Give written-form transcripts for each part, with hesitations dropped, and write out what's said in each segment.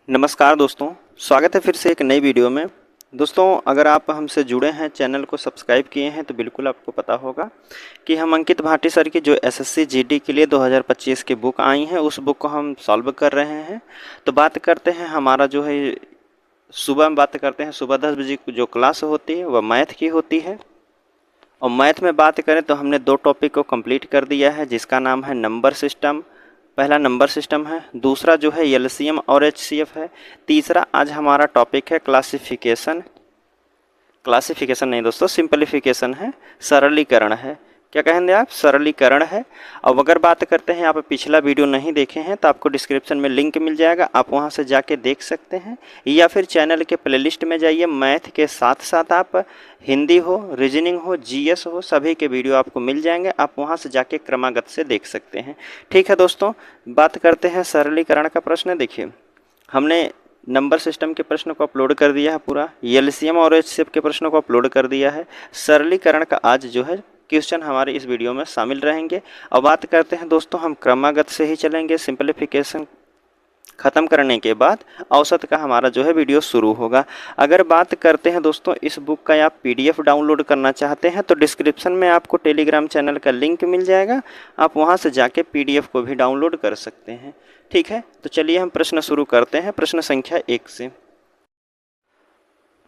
नमस्कार दोस्तों, स्वागत है फिर से एक नई वीडियो में। दोस्तों, अगर आप हमसे जुड़े हैं, चैनल को सब्सक्राइब किए हैं तो बिल्कुल आपको पता होगा कि हम अंकित भाटी सर की जो एसएससी जीडी के लिए 2025 की बुक आई हैं उस बुक को हम सॉल्व कर रहे हैं। तो बात करते हैं हमारा जो है सुबह में बात करते हैं, सुबह 10 बजे की जो क्लास होती है वह मैथ की होती है। और मैथ में बात करें तो हमने 2 टॉपिक को कंप्लीट कर दिया है, जिसका नाम है नंबर सिस्टम। पहला नंबर सिस्टम है, दूसरा जो है एलसीएम और एचसीएफ है, तीसरा आज हमारा टॉपिक है क्लासिफिकेशन। क्लासिफिकेशन नहीं दोस्तों, सिंपलीफिकेशन है, सरलीकरण है। क्या कहेंगे आप? सरलीकरण है। अब अगर बात करते हैं, आप पिछला वीडियो नहीं देखे हैं तो आपको डिस्क्रिप्शन में लिंक मिल जाएगा, आप वहां से जाके देख सकते हैं, या फिर चैनल के प्लेलिस्ट में जाइए। मैथ के साथ साथ आप हिंदी हो, रीजनिंग हो, जीएस हो, सभी के वीडियो आपको मिल जाएंगे, आप वहां से जाके क्रमागत से देख सकते हैं। ठीक है दोस्तों, बात करते हैं सरलीकरण का प्रश्न। देखिए, हमने नंबर सिस्टम के प्रश्न को अपलोड कर दिया है, पूरा एलसीएम और एचसीएफ के प्रश्नों को अपलोड कर दिया है। सरलीकरण का आज जो है क्वेश्चन हमारे इस वीडियो में शामिल रहेंगे। और बात करते हैं दोस्तों, हम क्रमागत से ही चलेंगे। सिंपलीफिकेशन ख़त्म करने के बाद औसत का हमारा जो है वीडियो शुरू होगा। अगर बात करते हैं दोस्तों, इस बुक का आप पीडीएफ डाउनलोड करना चाहते हैं तो डिस्क्रिप्शन में आपको टेलीग्राम चैनल का लिंक मिल जाएगा, आप वहां से जाके पीडीएफ को भी डाउनलोड कर सकते हैं। ठीक है, तो चलिए हम प्रश्न शुरू करते हैं, प्रश्न संख्या 1 से।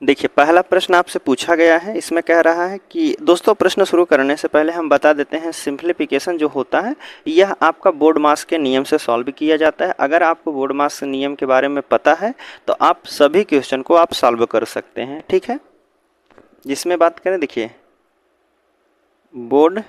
देखिए, पहला प्रश्न आपसे पूछा गया है, इसमें कह रहा है कि दोस्तों, प्रश्न शुरू करने से पहले हम बता देते हैं, सिंप्लीफिकेशन जो होता है यह आपका बोर्ड मास के नियम से सॉल्व किया जाता है। अगर आपको बोर्ड मास नियम के बारे में पता है तो आप सभी क्वेश्चन को आप सॉल्व कर सकते हैं। ठीक है, जिसमें बात करें, देखिए बोर्ड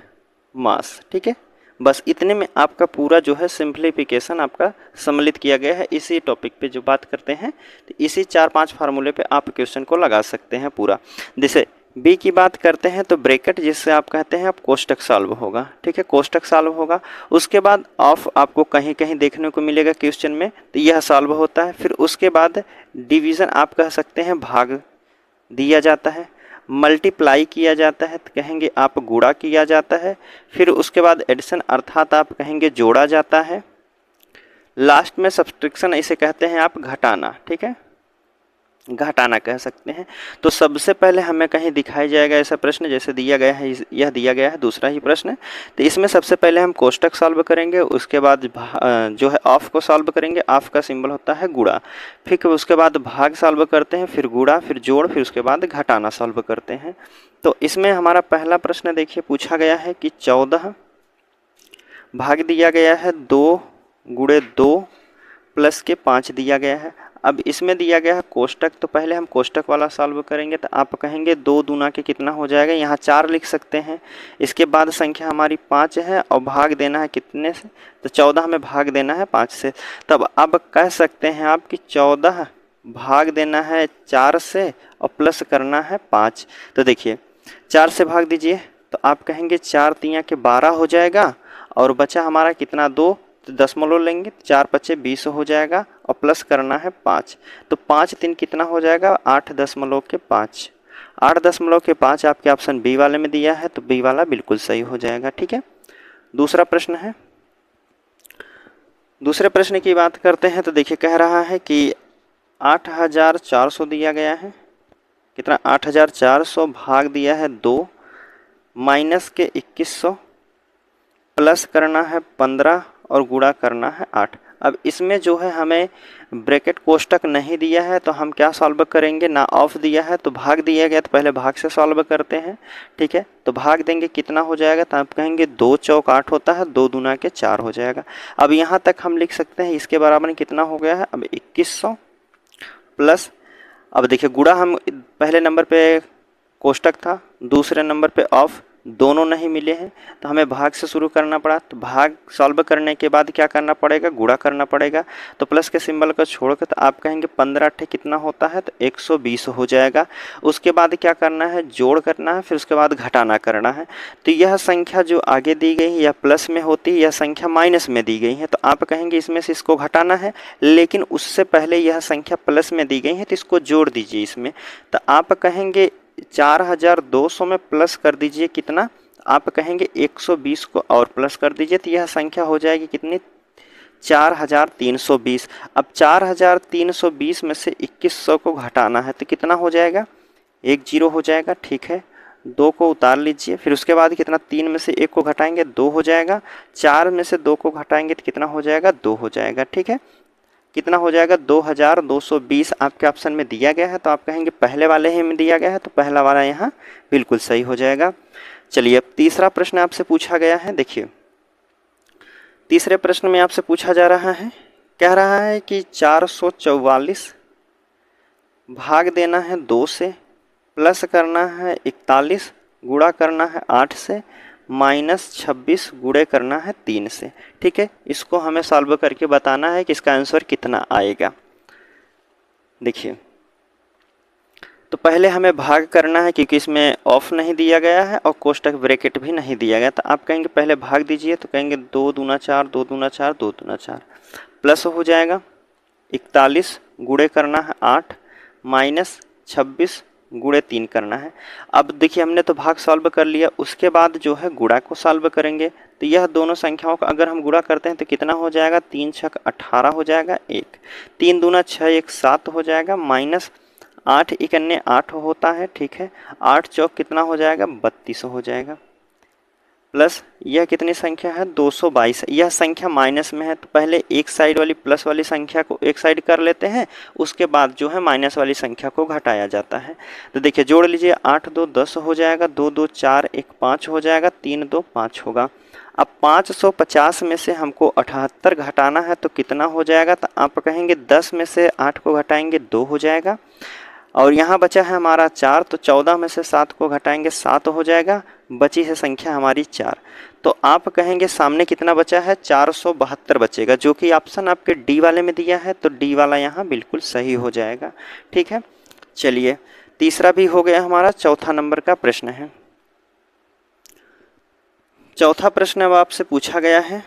मास, ठीक है, बस इतने में आपका पूरा जो है सिंप्लीफिकेशन आपका सम्मिलित किया गया है। इसी टॉपिक पे जो बात करते हैं तो इसी 4-5 फार्मूले पे आप क्वेश्चन को लगा सकते हैं पूरा। जैसे बी की बात करते हैं तो ब्रैकेट, जिससे आप कहते हैं आप कोष्टक सॉल्व होगा। ठीक है, कोष्टक सॉल्व होगा। उसके बाद ऑफ आपको कहीं कहीं देखने को मिलेगा क्वेश्चन में, तो यह सॉल्व होता है। फिर उसके बाद डिवीज़न आप कह सकते हैं भाग दिया जाता है। मल्टीप्लाई किया जाता है तो कहेंगे आप गुणा किया जाता है। फिर उसके बाद एडिशन अर्थात आप कहेंगे जोड़ा जाता है। लास्ट में सब्सट्रैक्शन, इसे कहते हैं आप घटाना। ठीक है, घटाना कह सकते हैं। तो सबसे पहले हमें कहीं दिखाई जाएगा ऐसा प्रश्न जैसे दिया गया है, यह दिया गया है दूसरा ही प्रश्न। तो इसमें सबसे पहले हम कोष्टक सॉल्व करेंगे, उसके बाद जो है ऑफ को सॉल्व करेंगे। ऑफ का सिंबल होता है गुणा। फिर उसके बाद भाग सॉल्व करते हैं, फिर गुणा, फिर जोड़, फिर उसके बाद घटाना सॉल्व करते हैं। तो इसमें हमारा पहला प्रश्न देखिए पूछा गया है कि 14 भाग दिया गया है 2 गुणे 2 प्लस के 5 दिया गया है। अब इसमें दिया गया है कोष्टक, तो पहले हम कोष्टक वाला सॉल्व करेंगे। तो आप कहेंगे 2 दूना के कितना हो जाएगा, यहाँ 4 लिख सकते हैं। इसके बाद संख्या हमारी 5 है और भाग देना है कितने से, तो 14 में भाग देना है 5 से। तब अब कह सकते हैं आप कि 14 भाग देना है 4 से और प्लस करना है 5। तो देखिए 4 से भाग दीजिए तो आप कहेंगे 4 तियाँ के 12 हो जाएगा, और बचा हमारा कितना 2, तो दशमलव लेंगे, 4 पचे 20 हो जाएगा, और प्लस करना है 5। तो 5 3 कितना हो जाएगा 8.5। 8.5 आपके ऑप्शन बी वाले में दिया है, तो बी वाला बिल्कुल सही हो जाएगा। ठीक है, दूसरा प्रश्न है। दूसरे प्रश्न की बात करते हैं तो देखिए कह रहा है कि 8400 दिया गया है। कितना 8400 भाग दिया है 2 माइनस के 2100 प्लस करना है 15 और गुणा करना है 8। अब इसमें जो है हमें ब्रैकेट कोष्टक नहीं दिया है तो हम क्या सॉल्व करेंगे, ना ऑफ दिया है तो भाग दिया गया, तो पहले भाग से सॉल्व करते हैं। ठीक है, तो भाग देंगे कितना हो जाएगा, तो आप कहेंगे 2 चौक 8 होता है, 2 दूना के 4 हो जाएगा। अब यहाँ तक हम लिख सकते हैं इसके बराबर कितना हो गया है, अब 2100 प्लस, अब देखिए गुणा हम पहले नंबर पे कोष्टक था, दूसरे नंबर पे ऑफ, दोनों नहीं मिले हैं तो हमें भाग से शुरू करना पड़ा। तो भाग सॉल्व करने के बाद क्या करना पड़ेगा, गुणा करना पड़ेगा। तो प्लस के सिंबल को छोड़कर तो आप कहेंगे 15 अट्ठे कितना होता है, तो 120 हो जाएगा। उसके बाद क्या करना है, जोड़ करना है, फिर उसके बाद घटाना करना है। तो यह संख्या जो आगे दी गई है यह प्लस में होती है, यह संख्या माइनस में दी गई है, तो आप कहेंगे इसमें से इसको घटाना है, लेकिन उससे पहले यह संख्या प्लस में दी गई है तो इसको जोड़ दीजिए इसमें। तो आप कहेंगे 4200 में प्लस कर दीजिए कितना, आप कहेंगे 120 को और प्लस कर दीजिए, तो यह संख्या हो जाएगी कितनी 4320। अब 4320 में से 2100 को घटाना है तो कितना हो जाएगा, 1 जीरो हो जाएगा, ठीक है। 2 को उतार लीजिए, फिर उसके बाद कितना, 3 में से 1 को घटाएंगे 2 हो जाएगा, 4 में से 2 को घटाएंगे तो कितना हो जाएगा, 2 हो जाएगा, ठीक है। कितना हो जाएगा, 2220 आपके ऑप्शन में दिया गया है, तो आप कहेंगे पहले वाले ही में दिया गया है, तो पहला वाला यहाँ बिल्कुल सही हो जाएगा। चलिए अब तीसरा प्रश्न आपसे पूछा गया है। देखिए तीसरे प्रश्न में आपसे पूछा जा रहा है, कह रहा है कि 444 भाग देना है 2 से, प्लस करना है 41, गुणा करना है 8 से, माइनस 26 गुणे करना है 3 से, ठीक है। इसको हमें सॉल्व करके बताना है कि इसका आंसर कितना आएगा। देखिए तो पहले हमें भाग करना है, क्योंकि इसमें ऑफ नहीं दिया गया है और कोष्टक ब्रैकेट भी नहीं दिया गया, तो आप कहेंगे पहले भाग दीजिए, तो कहेंगे 2 दूना 4, 2 दूना 4, 2 दूना 4, प्लस हो जाएगा 41, गुणे करना है 8, माइनस 26 गुणे 3 करना है। अब देखिए हमने तो भाग सॉल्व कर लिया, उसके बाद जो है गुणा को सॉल्व करेंगे, तो यह दोनों संख्याओं का अगर हम गुणा करते हैं तो कितना हो जाएगा, 3 छक 18 हो जाएगा, 1 3 दूना 6, 1 7 हो जाएगा, माइनस 8 इकन्ने 8 होता है, ठीक है। 8 चौक कितना हो जाएगा, 32 हो जाएगा, प्लस यह कितनी संख्या है, 222। यह संख्या माइनस में है, तो पहले एक साइड वाली प्लस वाली संख्या को एक साइड कर लेते हैं, उसके बाद जो है माइनस वाली संख्या को घटाया जाता है। तो देखिए जोड़ लीजिए, 8 2 10 हो जाएगा, 2 2 4, 1 5 हो जाएगा, 3 2 5 होगा। अब 550 में से हमको 78 घटाना है, तो कितना हो जाएगा, तो आप कहेंगे 10 में से 8 को घटाएंगे 2 हो जाएगा, और यहाँ बचा है हमारा 4, तो 14 में से 7 को घटाएंगे 7 हो जाएगा, बची है संख्या हमारी 4। तो आप कहेंगे सामने कितना बचा है, 472 बचेगा, जो कि ऑप्शन आपके डी वाले में दिया है, तो डी वाला यहाँ बिल्कुल सही हो जाएगा, ठीक है। चलिए तीसरा भी हो गया हमारा, चौथा नंबर का प्रश्न है। चौथा प्रश्न अब आपसे पूछा गया है,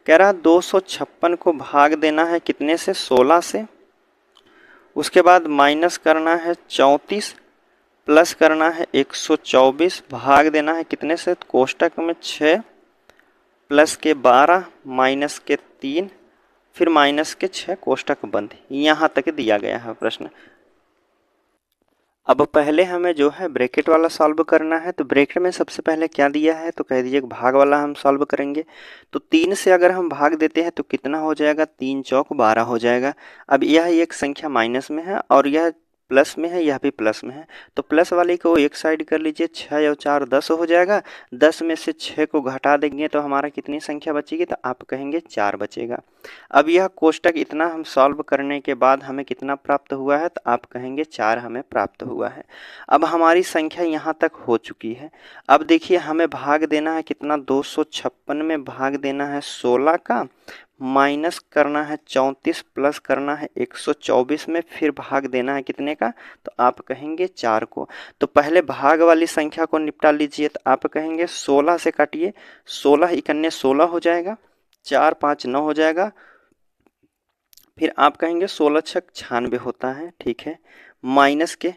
कह रहा 256 को भाग देना है कितने से, 16 से, उसके बाद माइनस करना है 34, प्लस करना है 124, भाग देना है कितने से, कोष्टक में 6, प्लस के 12, माइनस के 3, फिर माइनस के 6, कोष्टक बंद। यहाँ तक दिया गया है प्रश्न। अब पहले हमें जो है ब्रैकेट वाला सॉल्व करना है, तो ब्रैकेट में सबसे पहले क्या दिया है, तो कह दीजिए भाग वाला हम सॉल्व करेंगे। तो 3 से अगर हम भाग देते हैं तो कितना हो जाएगा, 3 चौक 12 हो जाएगा। अब यह एक संख्या माइनस में है और यह प्लस में है, यह भी प्लस में है, तो प्लस वाले को एक साइड कर लीजिए, 6 और 4 10 हो जाएगा, 10 में से 6 को घटा देंगे तो हमारा कितनी संख्या बचेगी, तो आप कहेंगे 4 बचेगा। अब यह कोष्टक इतना हम सॉल्व करने के बाद हमें कितना प्राप्त हुआ है, तो आप कहेंगे 4 हमें प्राप्त हुआ है। अब हमारी संख्या यहाँ तक हो चुकी है। अब देखिए हमें भाग देना है कितना, 256 में भाग देना है 16 का, माइनस करना है 34, प्लस करना है 124 में, फिर भाग देना है कितने का, तो आप कहेंगे 4 को। तो पहले भाग वाली संख्या को निपटा लीजिए, तो आप कहेंगे 16 से काटिए, 16 इकन्ने 16 हो जाएगा, 4 5 9 हो जाएगा, फिर आप कहेंगे 16 छक 96 होता है, ठीक है। माइनस के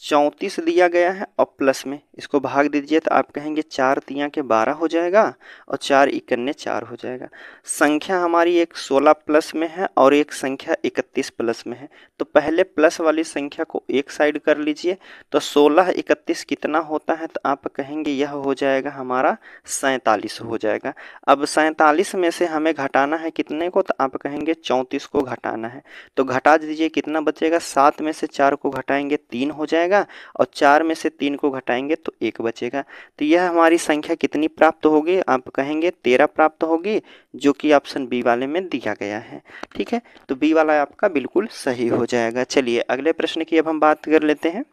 34 दिया गया है और प्लस में इसको भाग दीजिए, तो आप कहेंगे 4 तिया के 12 हो जाएगा और 4 इकन्ने 4 हो जाएगा। संख्या हमारी एक 16 प्लस में है और एक संख्या 31 प्लस में है, तो पहले प्लस वाली संख्या को एक साइड कर लीजिए, तो 16 31 कितना होता है, तो आप कहेंगे यह हो जाएगा हमारा 47 हो जाएगा। अब 47 में से हमें घटाना है कितने को, तो आप कहेंगे 34 को घटाना है, तो घटा दीजिए, कितना बचेगा, 7 में से 4 को घटाएंगे 3 हो जाएगा, और 4 में से 3 को घटाएंगे तो 1 बचेगा। तो यह हमारी संख्या कितनी प्राप्त होगी, आप कहेंगे 13 प्राप्त होगी, जो कि ऑप्शन बी वाले में दिया गया है, ठीक है। तो बी वाला आपका बिल्कुल सही हो जाएगा। चलिए अगले प्रश्न की अब हम बात कर लेते हैं।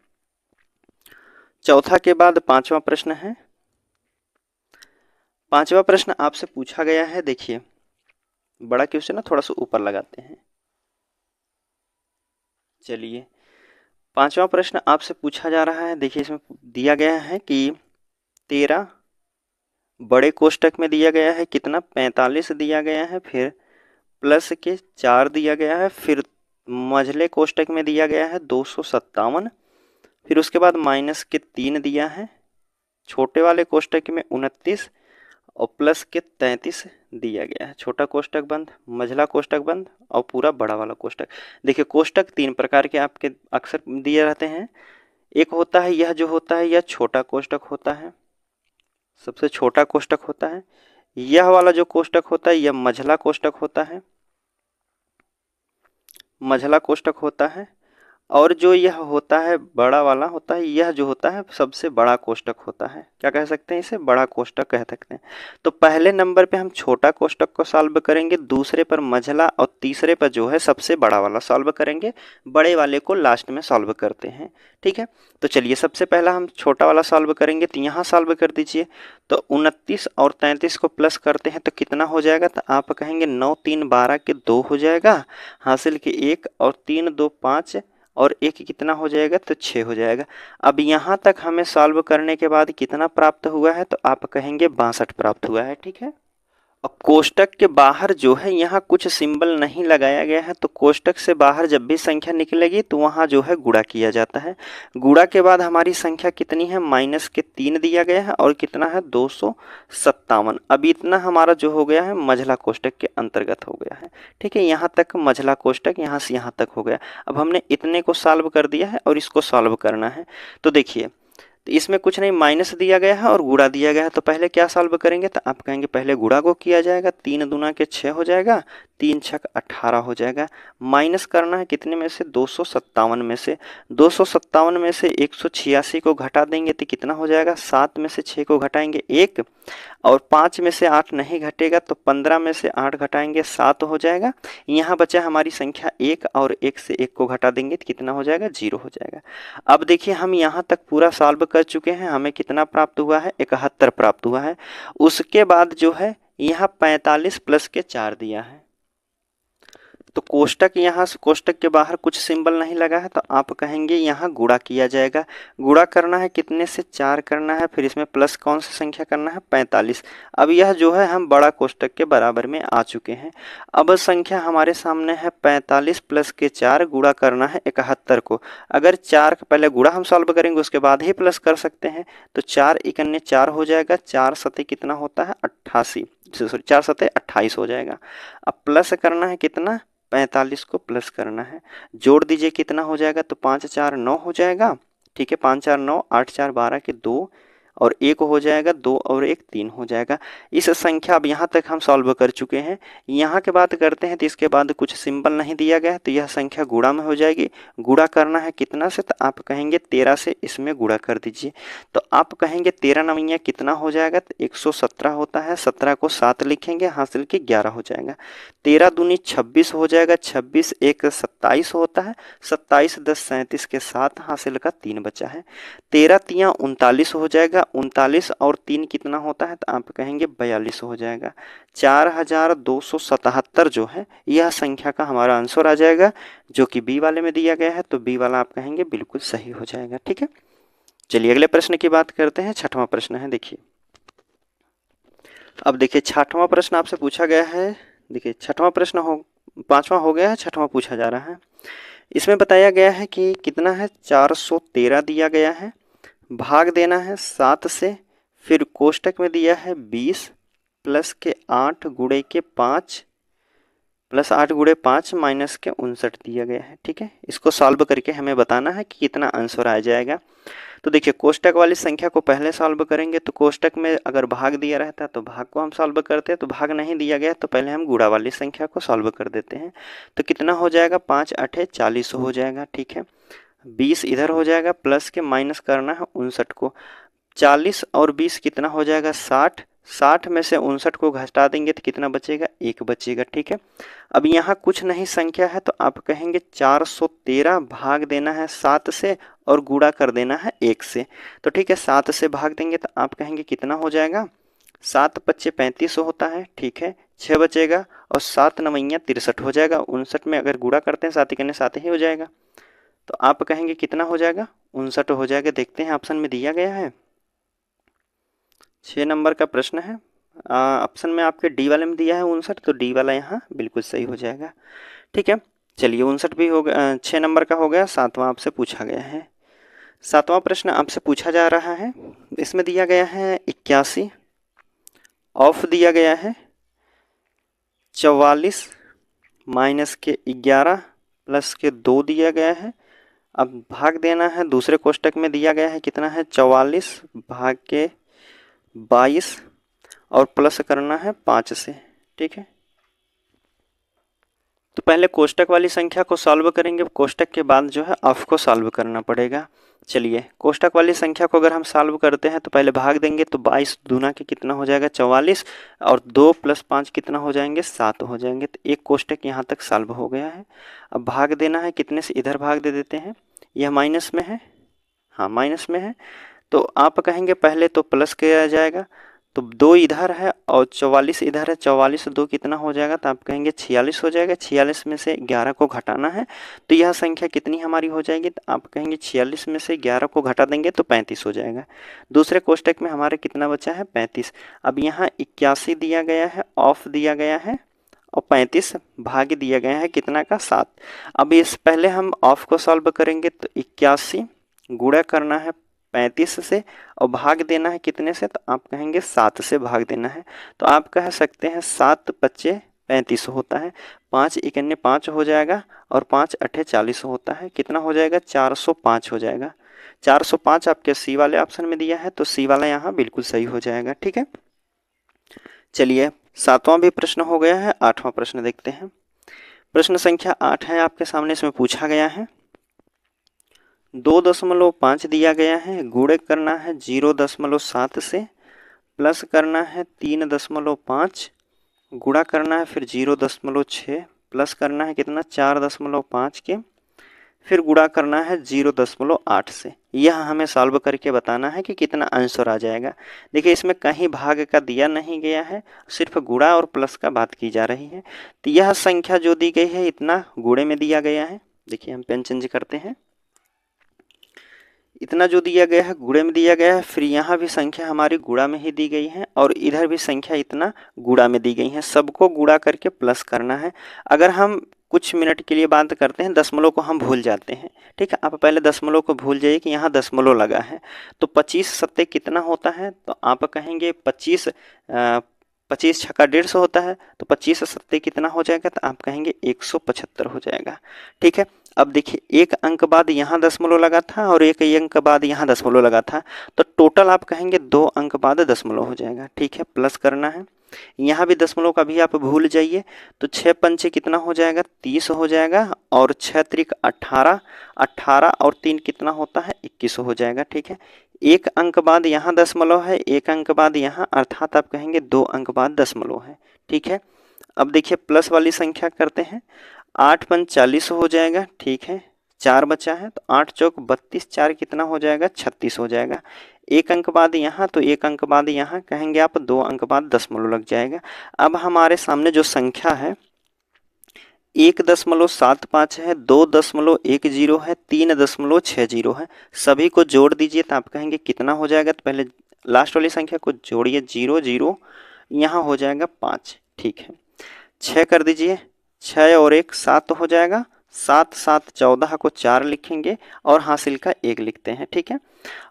चौथा के बाद पांचवा प्रश्न है। पांचवा प्रश्न आपसे पूछा गया है, देखिए बड़ा क्वेश्चन है, थोड़ा सा ऊपर लगाते हैं। चलिए पांचवा प्रश्न आपसे पूछा जा रहा है, देखिए इसमें दिया गया है कि 13 बड़े कोष्टक में दिया गया है कितना, 45 दिया गया है, फिर प्लस के 4 दिया गया है, फिर मझले कोष्टक में दिया गया है 257, फिर उसके बाद माइनस के 3 दिया है, छोटे वाले कोष्टक में 29 और प्लस के 33 दिया गया है। छोटा कोष्टक बंद, मझला कोष्टक बंद और पूरा बड़ा वाला कोष्टक। देखिए कोष्टक 3 प्रकार के आपके अक्सर दिए रहते हैं। एक होता है यह जो होता है यह छोटा कोष्टक होता है, सबसे छोटा कोष्टक होता है। यह वाला जो कोष्टक होता है यह मझला कोष्टक होता है, मझला कोष्टक होता है। और जो यह होता है बड़ा वाला होता है, यह जो होता है सबसे बड़ा कोष्टक होता है। क्या कह सकते हैं इसे? बड़ा कोष्टक कह सकते हैं। तो पहले नंबर पे हम छोटा कोष्टक को सॉल्व करेंगे, दूसरे पर मझला और तीसरे पर जो है सबसे बड़ा वाला सॉल्व करेंगे। बड़े वाले को लास्ट में सॉल्व करते हैं, ठीक है। तो चलिए सबसे पहला हम छोटा वाला सॉल्व करेंगे, तो यहाँ सॉल्व कर दीजिए। तो 29 और 33 को प्लस करते हैं तो कितना हो जाएगा? तो आप कहेंगे 9 3 12 के 2 हो जाएगा, हासिल के 1 और 3 2 5 और 1 कितना हो जाएगा? तो 6 हो जाएगा। अब यहाँ तक हमें सॉल्व करने के बाद कितना प्राप्त हुआ है? तो आप कहेंगे 62 प्राप्त हुआ है, ठीक है। अब कोष्टक के बाहर जो है यहाँ कुछ सिंबल नहीं लगाया गया है, तो कोष्टक से बाहर जब भी संख्या निकलेगी तो वहाँ जो है गुणा किया जाता है। गुणा के बाद हमारी संख्या कितनी है? माइनस के 3 दिया गया है और कितना है? 257। अब इतना हमारा जो हो गया है मझला कोष्टक के अंतर्गत हो गया है, ठीक है। यहाँ तक मझला कोष्टक यहाँ से यहाँ तक हो गया। अब हमने इतने को सॉल्व कर दिया है और इसको सॉल्व करना है। तो देखिए तो इसमें कुछ नहीं, माइनस दिया गया है और गुणा दिया गया है। तो पहले क्या सॉल्व करेंगे? तो आप कहेंगे पहले गुणा को किया जाएगा, 3 दूना के 6 हो जाएगा, 3 छक 18 हो जाएगा। माइनस करना है कितने में से? 257 में से। 257 में से 186 को घटा देंगे तो कितना हो जाएगा? 7 में से 6 को घटाएंगे 1 और 5 में से 8 नहीं घटेगा तो 15 में से 8 घटाएंगे 7 हो जाएगा। यहाँ बचा हमारी संख्या 1 और 1 से 1 को घटा देंगे तो कितना हो जाएगा? 0 हो जाएगा। अब देखिए हम यहाँ तक पूरा सॉल्व कर चुके हैं, हमें कितना प्राप्त हुआ है? 71 प्राप्त हुआ है। उसके बाद जो है यहाँ 45 प्लस के 4 दिया है। तो कोष्टक यहाँ से कोष्टक के बाहर कुछ सिंबल नहीं लगा है, तो आप कहेंगे यहाँ गुणा किया जाएगा। गुणा करना है कितने से? 4 करना है, फिर इसमें प्लस कौन सी संख्या करना है? 45। अब यह जो है हम बड़ा कोष्टक के बराबर में आ चुके हैं। अब संख्या हमारे सामने है 45 प्लस के 4, गुणा करना है 71 को। अगर 4 का पहले गुणा हम सॉल्व करेंगे उसके बाद ही प्लस कर सकते हैं, तो 4 इकन्ने 4 हो जाएगा, 4 सते कितना होता है? 88, सॉरी 4 सते 28 हो जाएगा। अब प्लस करना है कितना? 45 को प्लस करना है, जोड़ दीजिए कितना हो जाएगा? तो 5 4 9 हो जाएगा, ठीक है। 5 4 9, 8 4 12 के 2 और 1 हो जाएगा, 2 और 1 3 हो जाएगा। इस संख्या अब यहाँ तक हम सॉल्व कर चुके हैं। यहाँ के बात करते हैं तो इसके बाद कुछ सिंबल नहीं दिया गया, तो यह संख्या गुणा में हो जाएगी। गुणा करना है कितना से? तो आप कहेंगे 13 से इसमें गुणा कर दीजिए। तो आप कहेंगे 13 नवैया कितना हो जाएगा? तो 117 होता है, 17 को 7 लिखेंगे, हासिल के 11 हो जाएगा। 13 दूनी 26 हो जाएगा, 26 1 27 होता है, 27 10 37 के 7, हासिल का 3 बचा है। 13 तियाँ 39 हो जाएगा, 39 और 3 कितना होता है? तो आप कहेंगे 42 हो जाएगा। 4277 जो है यह संख्या का हमारा आंसर आ जाएगा, जो कि बी वाले में दिया गया है। तो बी वाला आप कहेंगे बिल्कुल सही हो जाएगा, ठीक है। चलिए अगले प्रश्न की बात करते हैं। 6वां प्रश्न है, देखिए। अब देखिए 6वां प्रश्न आपसे पूछा गया है। देखिए 6वां प्रश्न 5वां हो गया है, 6वां पूछा जा रहा है। इसमें बताया गया है कि कितना है? 413 दिया गया है, भाग देना है 7 से, फिर कोष्टक में दिया है 20 प्लस के 8 गुणे के 5 प्लस 8 गुणे 5 माइनस के 59 दिया गया है, ठीक है। इसको सॉल्व करके हमें बताना है कि कितना आंसर आ जाएगा। तो देखिए कोष्टक वाली संख्या को पहले सॉल्व करेंगे, तो कोष्टक में अगर भाग दिया रहता है तो भाग को हम सॉल्व करते हैं, तो भाग नहीं दिया गया तो पहले हम गुणा वाली संख्या को सॉल्व कर देते हैं। तो कितना हो जाएगा? 5 8 40 हो जाएगा, ठीक है। 20 इधर हो जाएगा, प्लस के माइनस करना है 59 को। 40 और 20 कितना हो जाएगा? 60। 60 में से 59 को घटा देंगे तो कितना बचेगा? 1 बचेगा, ठीक है। अब यहाँ कुछ नहीं संख्या है, तो आप कहेंगे 413 भाग देना है 7 से और गुणा कर देना है 1 से। तो ठीक है, 7 से भाग देंगे तो आप कहेंगे कितना हो जाएगा? 7 पच्चे 35 होता है, ठीक है। 6 बचेगा और 7 नवैया 63 हो जाएगा। 59 में अगर गुणा करते हैं 7 करने 7 ही हो जाएगा। तो आप कहेंगे कितना हो जाएगा? 59 हो जाएगा। देखते हैं ऑप्शन में दिया गया है, 6 नंबर का प्रश्न है। ऑप्शन में आपके डी वाले में दिया है 59, तो डी वाला यहाँ बिल्कुल सही हो जाएगा, ठीक है। चलिए 59 भी हो गया, 6 नंबर का हो गया। 7वां आपसे पूछा गया है। 7वां प्रश्न आपसे पूछा जा रहा है। इसमें दिया गया है 81 ऑफ दिया गया है 44 माइनस के 11 प्लस के 2 दिया गया है। अब भाग देना है, दूसरे कोष्टक में दिया गया है कितना है 44 भाग के 22 और प्लस करना है 5 से। ठीक है, तो पहले कोष्टक वाली संख्या को सॉल्व करेंगे, कोष्टक के बाद जो है ऑफ को सॉल्व करना पड़ेगा। चलिए, कोष्टक वाली संख्या को अगर हम सॉल्व करते हैं तो पहले भाग देंगे, तो 22 दूना के कितना हो जाएगा 44 और 2 + 5 कितना हो जाएंगे 7 हो जाएंगे। तो एक कोष्टक यहाँ तक सॉल्व हो गया है। अब भाग देना है, कितने से इधर भाग दे देते हैं, यह माइनस में है, हाँ माइनस में है, तो आप कहेंगे पहले तो प्लस किया जाएगा, तो 2 इधर है और 44 इधर है, 44 से 2 कितना हो जाएगा, तो आप कहेंगे 46 हो जाएगा। 46 में से 11 को घटाना है, तो यह संख्या कितनी हमारी हो जाएगी, तो आप कहेंगे 46 में से 11 को घटा देंगे तो 35 हो जाएगा। दूसरे कोष्टक में हमारे कितना बचा है 35। अब यहाँ 81 दिया गया है, ऑफ दिया गया है और 35 भाग दिया गया है कितना का 7। अब इस पहले हम ऑफ को सॉल्व करेंगे, तो 81 गुणा करना है 35 से और भाग देना है कितने से, तो आप कहेंगे 7 से भाग देना है। तो आप कह सकते हैं 7 × 5 = 35 होता है, 5 × 1 = 5 हो जाएगा और 5 × 8 = 40 होता है। कितना हो जाएगा 405 हो जाएगा। 405 आपके सी वाले ऑप्शन में दिया है, तो सी वाला यहाँ बिल्कुल सही हो जाएगा। ठीक है, चलिए 7वां भी प्रश्न हो गया है। 8वां प्रश्न देखते हैं। प्रश्न संख्या 8 है आपके सामने, इसमें पूछा गया है 2.5 दिया गया है, गुणे करना है 0.7 से, प्लस करना है 3.5, गुणा करना है फिर 0.6, प्लस करना है कितना 4.5 के, फिर गुणा करना है 0.8 से। यह हमें सॉल्व करके बताना है कि कितना आंसर आ जाएगा। देखिए, इसमें कहीं भाग का दिया नहीं गया है, सिर्फ गुणा और प्लस का बात की जा रही है। तो यह संख्या जो दी गई है इतना गुणे में दिया गया है। देखिए, हम पेन चेंज करते हैं, इतना जो दिया गया है गुणे में दिया गया है, फिर यहाँ भी संख्या हमारी गुणा में ही दी गई है और इधर भी संख्या इतना गुणा में दी गई है। सबको गुणा करके प्लस करना है। अगर हम कुछ मिनट के लिए बात करते हैं, दशमलव को हम भूल जाते हैं। ठीक है, आप पहले दशमलव को भूल जाइए कि यहाँ दशमलव लगा है। तो 25 × 7 कितना होता है, तो आप कहेंगे 25 छक्का 150 होता है, तो 25 × 7 कितना हो जाएगा, तो आप कहेंगे 175 हो जाएगा। ठीक है, अब देखिए, एक अंक बाद यहाँ दशमलव लगा था और एक अंक बाद यहाँ दशमलव लगा था, तो टोटल आप कहेंगे 2 अंक बाद दशमलव हो जाएगा। ठीक है, प्लस करना है, यहाँ भी दशमलव का भी आप भूल जाइए, तो 6 × 5 कितना हो जाएगा 30 हो जाएगा और 6 × 3 = 18, 18 और 3 कितना होता है 21 हो जाएगा। ठीक है, एक अंक बाद यहाँ दशमलव है, एक अंक बाद यहाँ, अर्थात आप कहेंगे 2 अंक बाद दशमलव है। ठीक है, अब देखिए प्लस वाली संख्या करते हैं, 8 × 5 = 40 हो जाएगा। ठीक है, 4 बचा है, तो 8 × 4 = 32, 4 कितना हो जाएगा 36 हो जाएगा। एक अंक बाद यहाँ, तो एक अंक बाद यहाँ, कहेंगे आप 2 अंक बाद दशमलव लग जाएगा। अब हमारे सामने जो संख्या है 1.75 है, 2.10 है, 3.60 है, सभी को जोड़ दीजिए तो आप कहेंगे कितना हो जाएगा, तो पहले लास्ट वाली संख्या को जोड़िए, 0 0 यहाँ हो जाएगा 5। ठीक है, 6 कर दीजिए, 6 और 1 7 हो जाएगा, 7 7 14 को 4 लिखेंगे और हासिल का 1 लिखते हैं। ठीक है,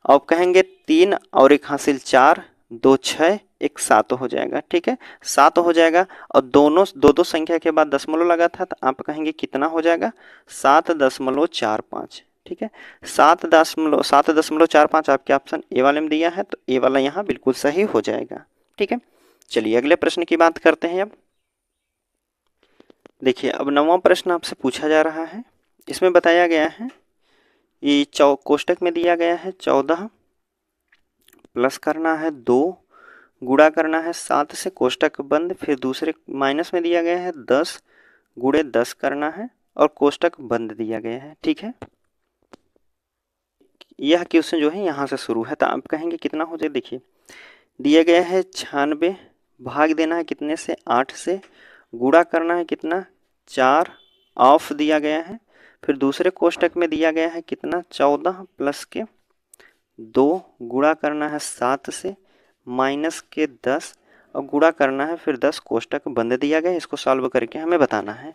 अब कहेंगे 3 और 1 हासिल 4, 2 6 1 7 हो जाएगा। ठीक है, 7 हो जाएगा और दोनों दो संख्या के बाद दशमलव लगा था, तो आप कहेंगे कितना हो जाएगा 7.45। ठीक है, 7.45 आपके ऑप्शन ए वाले में दिया है, तो ए वाला यहाँ बिल्कुल सही हो जाएगा। ठीक है, चलिए अगले प्रश्न की बात करते हैं। अब देखिए, अब 9वां प्रश्न आपसे पूछा जा रहा है। इसमें बताया गया है, ये कोष्टक में दिया गया है 14, प्लस करना है 2, गुणा करना है 7 से, कोष्टक बंद, फिर दूसरे माइनस में दिया गया है 10 गुणे 10 करना है और कोष्टक बंद दिया गया है। ठीक है, यह क्वेश्चन जो है यहाँ से शुरू है, तो आप कहेंगे कितना हो जाए। देखिए, दिया गया है 96, भाग देना है कितने से 8 से, गुणा करना है कितना 4, ऑफ दिया गया है, फिर दूसरे कोष्टक में दिया गया है कितना 14 प्लस के 2, गुणा करना है 7 से, माइनस के 10 और गुणा करना है फिर 10, कोष्टक बंद दिया गया है। इसको सॉल्व करके हमें बताना है।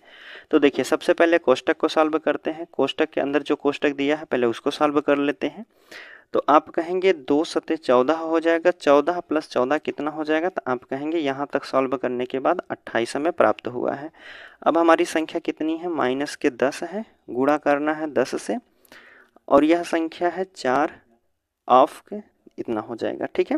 तो देखिए, सबसे पहले कोष्टक को सॉल्व करते हैं। कोष्टक के अंदर जो कोष्टक दिया है पहले उसको सॉल्व कर लेते हैं। तो आप कहेंगे 2 सते 14 हो जाएगा, 14 प्लस 14 कितना हो जाएगा, तो आप कहेंगे यहाँ तक सॉल्व करने के बाद 28 हमें प्राप्त हुआ है। अब हमारी संख्या कितनी है, माइनस के 10 है, गुणा करना है 10 से, और यह संख्या है 4 ऑफ के इतना हो जाएगा। ठीक है,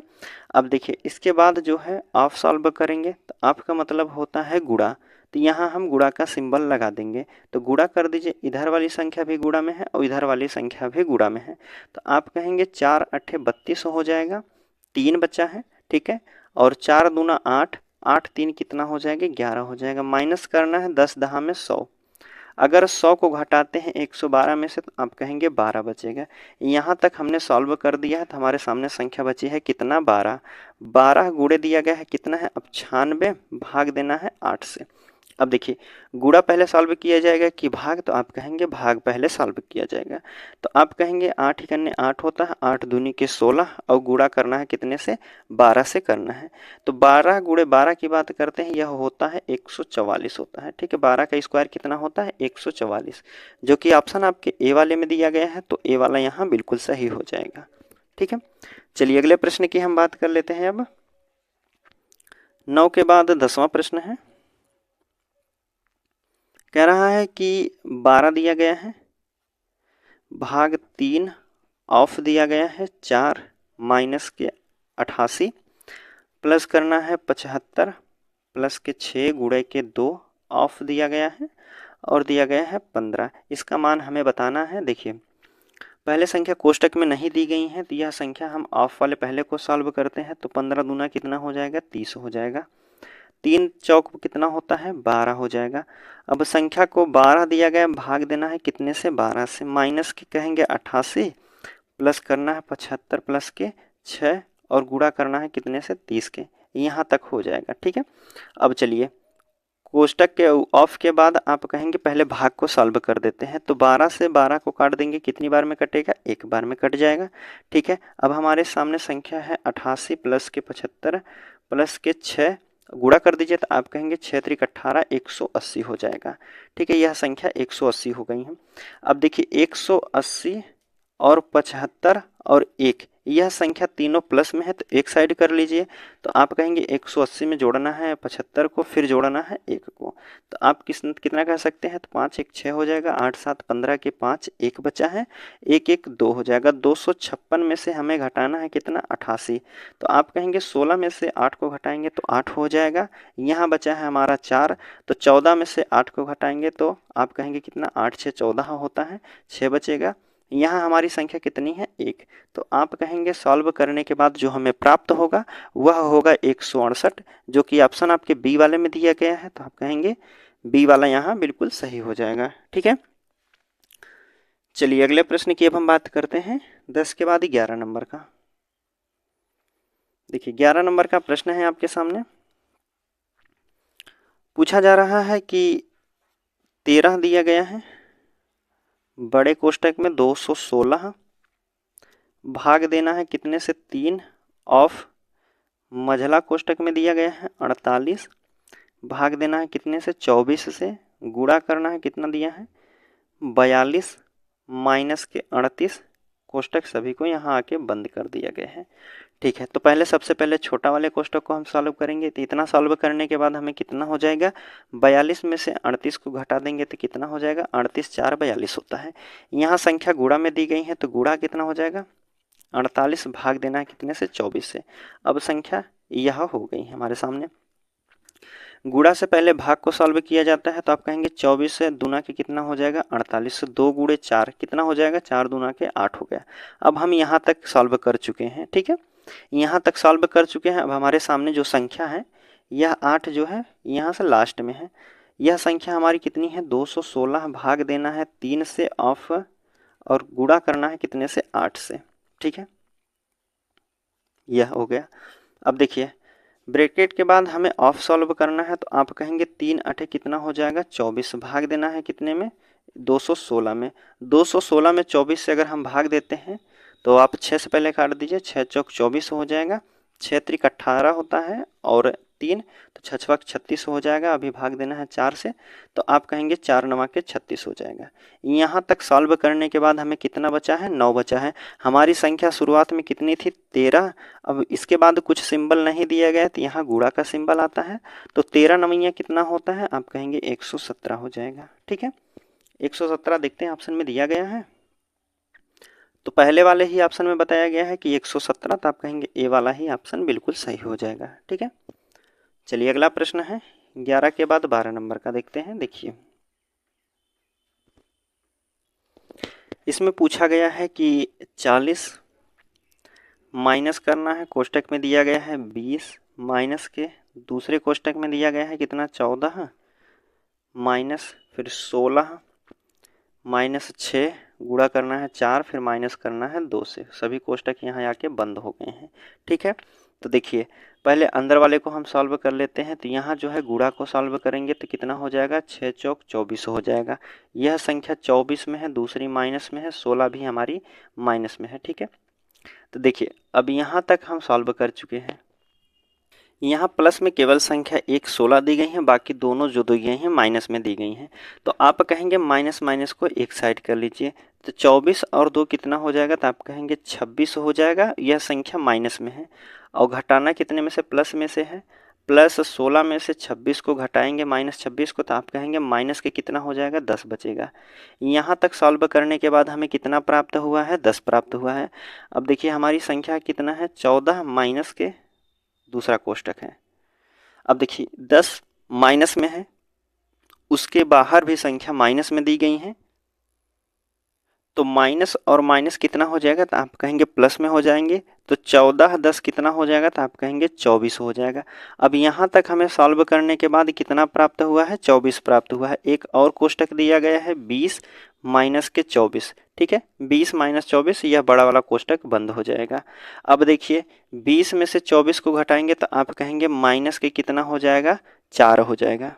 अब देखिए इसके बाद जो है ऑफ सॉल्व करेंगे तो आपका मतलब होता है गुणा, तो यहाँ हम गुणा का सिंबल लगा देंगे। तो गुणा कर दीजिए, इधर वाली संख्या भी गुणा में है और इधर वाली संख्या भी गुणा में है। तो आप कहेंगे 4 अट्ठे 32 हो जाएगा, 3 बचा है। ठीक है, और 4 दूना 8, 8 3 कितना हो जाएगा, 11 हो जाएगा। माइनस करना है 10 दहा में 100, अगर 100 को घटाते हैं 112 में से तो आप कहेंगे 12 बचेगा। यहाँ तक हमने सॉल्व कर दिया है तो हमारे सामने संख्या बची है कितना, 12। 12 गुणे दिया गया है कितना है, अब 96 भाग देना है 8 से। अब देखिए गुणा पहले सॉल्व किया जाएगा कि भाग, तो आप कहेंगे भाग पहले सॉल्व किया जाएगा। तो आप कहेंगे 8 ही करने 8 होता है, 8 दूनी के 16, और गुणा करना है कितने से, 12 से करना है। तो 12 गुणे 12 की बात करते हैं, यह होता है 144 होता है। ठीक है, 12 का स्क्वायर कितना होता है, 144, जो कि ऑप्शन आपके ए वाले में दिया गया है, तो ए वाला यहाँ बिल्कुल सही हो जाएगा। ठीक है, चलिए अगले प्रश्न की हम बात कर लेते हैं। अब 9 के बाद 10वां प्रश्न है, कह रहा है कि 12 दिया गया है, भाग 3 ऑफ दिया गया है 4 माइनस के 88, प्लस करना है 75 प्लस के 6 गुणे के 2 ऑफ दिया गया है, और दिया गया है 15। इसका मान हमें बताना है। देखिए पहले संख्या कोष्टक में नहीं दी गई है, तो यह संख्या हम ऑफ वाले पहले को सॉल्व करते हैं। तो 15 दूना कितना हो जाएगा, 30 हो जाएगा। 3 चौक कितना होता है, 12 हो जाएगा। अब संख्या को 12 दिया गया, भाग देना है कितने से, 12 से। माइनस के कहेंगे 88, प्लस करना है 75 प्लस के 6, और गुणा करना है कितने से, 30 के। यहाँ तक हो जाएगा। ठीक है, अब चलिए कोष्टक के ऑफ के बाद आप कहेंगे पहले भाग को सॉल्व कर देते हैं। तो 12 से 12 को काट देंगे, कितनी बार में कटेगा, एक बार में कट जाएगा। ठीक है, अब हमारे सामने संख्या है 88 प्लस के 75 प्लस के 6, गुणा कर दीजिए तो आप कहेंगे 6 त्रिक 18, 180 हो जाएगा। ठीक है, यह संख्या 180 हो गई है। अब देखिए 180 और 75 और 1, यह संख्या तीनों प्लस में है, तो एक साइड कर लीजिए। तो आप कहेंगे 180 में जोड़ना है 75 को, फिर जोड़ना है 1 को। तो आप कितना कह सकते हैं, तो 5 1 6 हो जाएगा, 8 7 15 के 5, 1 बचा है, 1 1 2 हो जाएगा। 256 में से हमें घटाना है कितना, 88। तो आप कहेंगे 16 में से 8 को घटाएंगे तो 8 हो जाएगा। यहाँ बचा है हमारा 4, तो 14 में से 8 को घटाएंगे तो आप कहेंगे कितना, 8 6 14 होता है, 6 बचेगा। यहाँ हमारी संख्या कितनी है, 1। तो आप कहेंगे सॉल्व करने के बाद जो हमें प्राप्त होगा वह होगा 168, जो कि ऑप्शन आपके बी वाले में दिया गया है। तो आप कहेंगे बी वाला यहाँ बिल्कुल सही हो जाएगा। ठीक है, चलिए अगले प्रश्न की अब हम बात करते हैं 10 के बाद 11 नंबर का। देखिए 11 नंबर का प्रश्न है आपके सामने, पूछा जा रहा है कि 13 दिया गया है, बड़े कोष्टक में 216, भाग देना है कितने से, 3 ऑफ मझला कोष्टक में दिया गया है 48, भाग देना है कितने से, 24 से। गुणा करना है कितना दिया है, 42 माइनस के 38, कोष्टक सभी को यहाँ आके बंद कर दिया गया है। ठीक है, तो पहले सबसे पहले छोटा वाले कोष्टक को हम सॉल्व करेंगे। तो इतना सॉल्व करने के बाद हमें कितना हो जाएगा, 42 में से 38 को घटा देंगे तो कितना हो जाएगा, 38 4 42 होता है। यहाँ संख्या गुणा में दी गई है, तो गुणा कितना हो जाएगा, 48 भाग देना है कितने से, 24 से। अब संख्या यह हो गई है हमारे सामने। गुणा से पहले भाग को सॉल्व किया जाता है, तो आप कहेंगे 24 से दूना के कितना हो जाएगा, 48 से 2 गुणे 4 कितना हो जाएगा, 4 दूना के 8 हो गया। अब हम यहाँ तक सॉल्व कर चुके हैं। ठीक है, यहाँ तक सॉल्व कर चुके हैं। अब हमारे सामने जो संख्या है यह 8 जो है यहाँ से लास्ट में है। यह संख्या हमारी कितनी है, 216, भाग देना है 3 से ऑफ, और गुणा करना है कितने से, 8 से। ठीक है, यह हो गया। अब देखिए ब्रैकेट के बाद हमें ऑफ सॉल्व करना है, तो आप कहेंगे 3 8 कितना हो जाएगा, 24, भाग देना है कितने में, 216 में। 216 में 24 से अगर हम भाग देते हैं तो आप 6 से पहले काट दीजिए, 6 चौक 24 हो जाएगा, 6 त्रिक 18 होता है, और 3, तो 6 छक 36 हो जाएगा। अभी भाग देना है 4 से, तो आप कहेंगे 4 9 के 36 हो जाएगा। यहाँ तक सॉल्व करने के बाद हमें कितना बचा है, 9 बचा है। हमारी संख्या शुरुआत में कितनी थी, 13। अब इसके बाद कुछ सिंबल नहीं दिया गया, तो यहाँ गुणा का सिंबल आता है, तो 13 9 कितना होता है, आप कहेंगे 117 हो जाएगा। ठीक है, 117 देखते हैं ऑप्शन में दिया गया है, तो पहले वाले ही ऑप्शन में बताया गया है कि 117, तो आप कहेंगे ए वाला ही ऑप्शन बिल्कुल सही हो जाएगा। ठीक है, चलिए अगला प्रश्न है 11 के बाद 12 नंबर का देखते हैं। देखिए इसमें पूछा गया है कि 40 माइनस करना है, कोष्टक में दिया गया है 20 माइनस के दूसरे कोष्टक में दिया गया है कितना, 14 माइनस फिर 16 माइनस 6 गुणा करना है 4, फिर माइनस करना है 2 से। सभी कोष्टक यहाँ आके बंद हो गए हैं। ठीक है, तो देखिए पहले अंदर वाले को हम सॉल्व कर लेते हैं। तो यहाँ जो है गुणा को सॉल्व करेंगे तो कितना हो जाएगा, 6 चौक 24 हो जाएगा। यह संख्या 24 में है, दूसरी माइनस में है, 16 भी हमारी माइनस में है। ठीक है, तो देखिए अब यहाँ तक हम सॉल्व कर चुके हैं। यहाँ प्लस में केवल संख्या एक 16 दी गई है, बाकी दोनों जो दी गई हैं माइनस में दी गई हैं। तो आप कहेंगे माइनस माइनस को एक साइड कर लीजिए, तो 24 और 2 कितना हो जाएगा, तो आप कहेंगे 26 हो जाएगा। यह संख्या माइनस में है, और घटाना कितने में से, प्लस में से है। प्लस 16 में से 26 को घटाएंगे माइनस 26 को, तो आप कहेंगे माइनस के कितना हो जाएगा, 10 बचेगा। यहाँ तक सॉल्व करने के बाद हमें कितना प्राप्त हुआ है, 10 प्राप्त हुआ है। अब देखिए हमारी संख्या कितना है, 14 माइनस के दूसरा कोष्टक है। अब देखिए 10 माइनस में है, उसके बाहर भी संख्या माइनस में दी गई है, तो माइनस और माइनस कितना हो जाएगा, तो आप कहेंगे प्लस में हो जाएंगे। तो 14 10 कितना हो जाएगा, तो आप कहेंगे 24 हो जाएगा। अब यहाँ तक हमें सॉल्व करने के बाद कितना प्राप्त हुआ है, 24 प्राप्त हुआ है। एक और कोष्टक दिया गया है 20 माइनस के 24। ठीक है, 20 माइनस 24, यह बड़ा वाला कोष्टक बंद हो जाएगा। अब देखिए 20 में से 24 को घटाएंगे तो आप कहेंगे माइनस के कितना हो जाएगा, 4 हो जाएगा।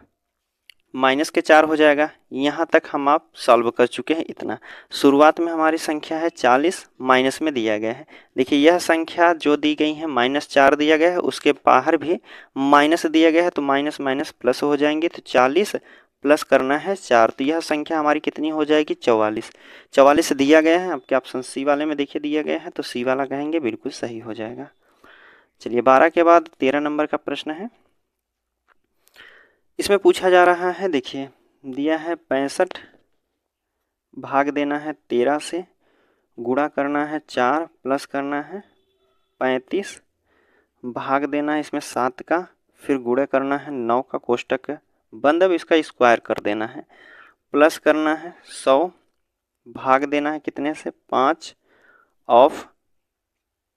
माइनस के 4 हो जाएगा। यहाँ तक हम आप सॉल्व कर चुके हैं। इतना शुरुआत में हमारी संख्या है 40, माइनस में दिया गया है। देखिए यह संख्या जो दी गई है -4 दिया गया है, उसके बाहर भी माइनस दिया गया है, तो माइनस माइनस प्लस हो जाएंगे। तो 40 प्लस करना है 4, तो यह संख्या हमारी कितनी हो जाएगी, 44। 44 दिया गया है, आपके ऑप्शन सी वाले में देखिए दिया गया है, तो सी वाला कहेंगे बिल्कुल सही हो जाएगा। चलिए 12 के बाद 13 नंबर का प्रश्न है। इसमें पूछा जा रहा है, देखिए दिया है 65 भाग देना है 13 से, गुणा करना है 4 प्लस करना है 35, भाग देना है इसमें 7 का, फिर गुणा करना है 9 का कोष्टक बंद, अब इसका स्क्वायर कर देना है, प्लस करना है 100, भाग देना है कितने से, 5 ऑफ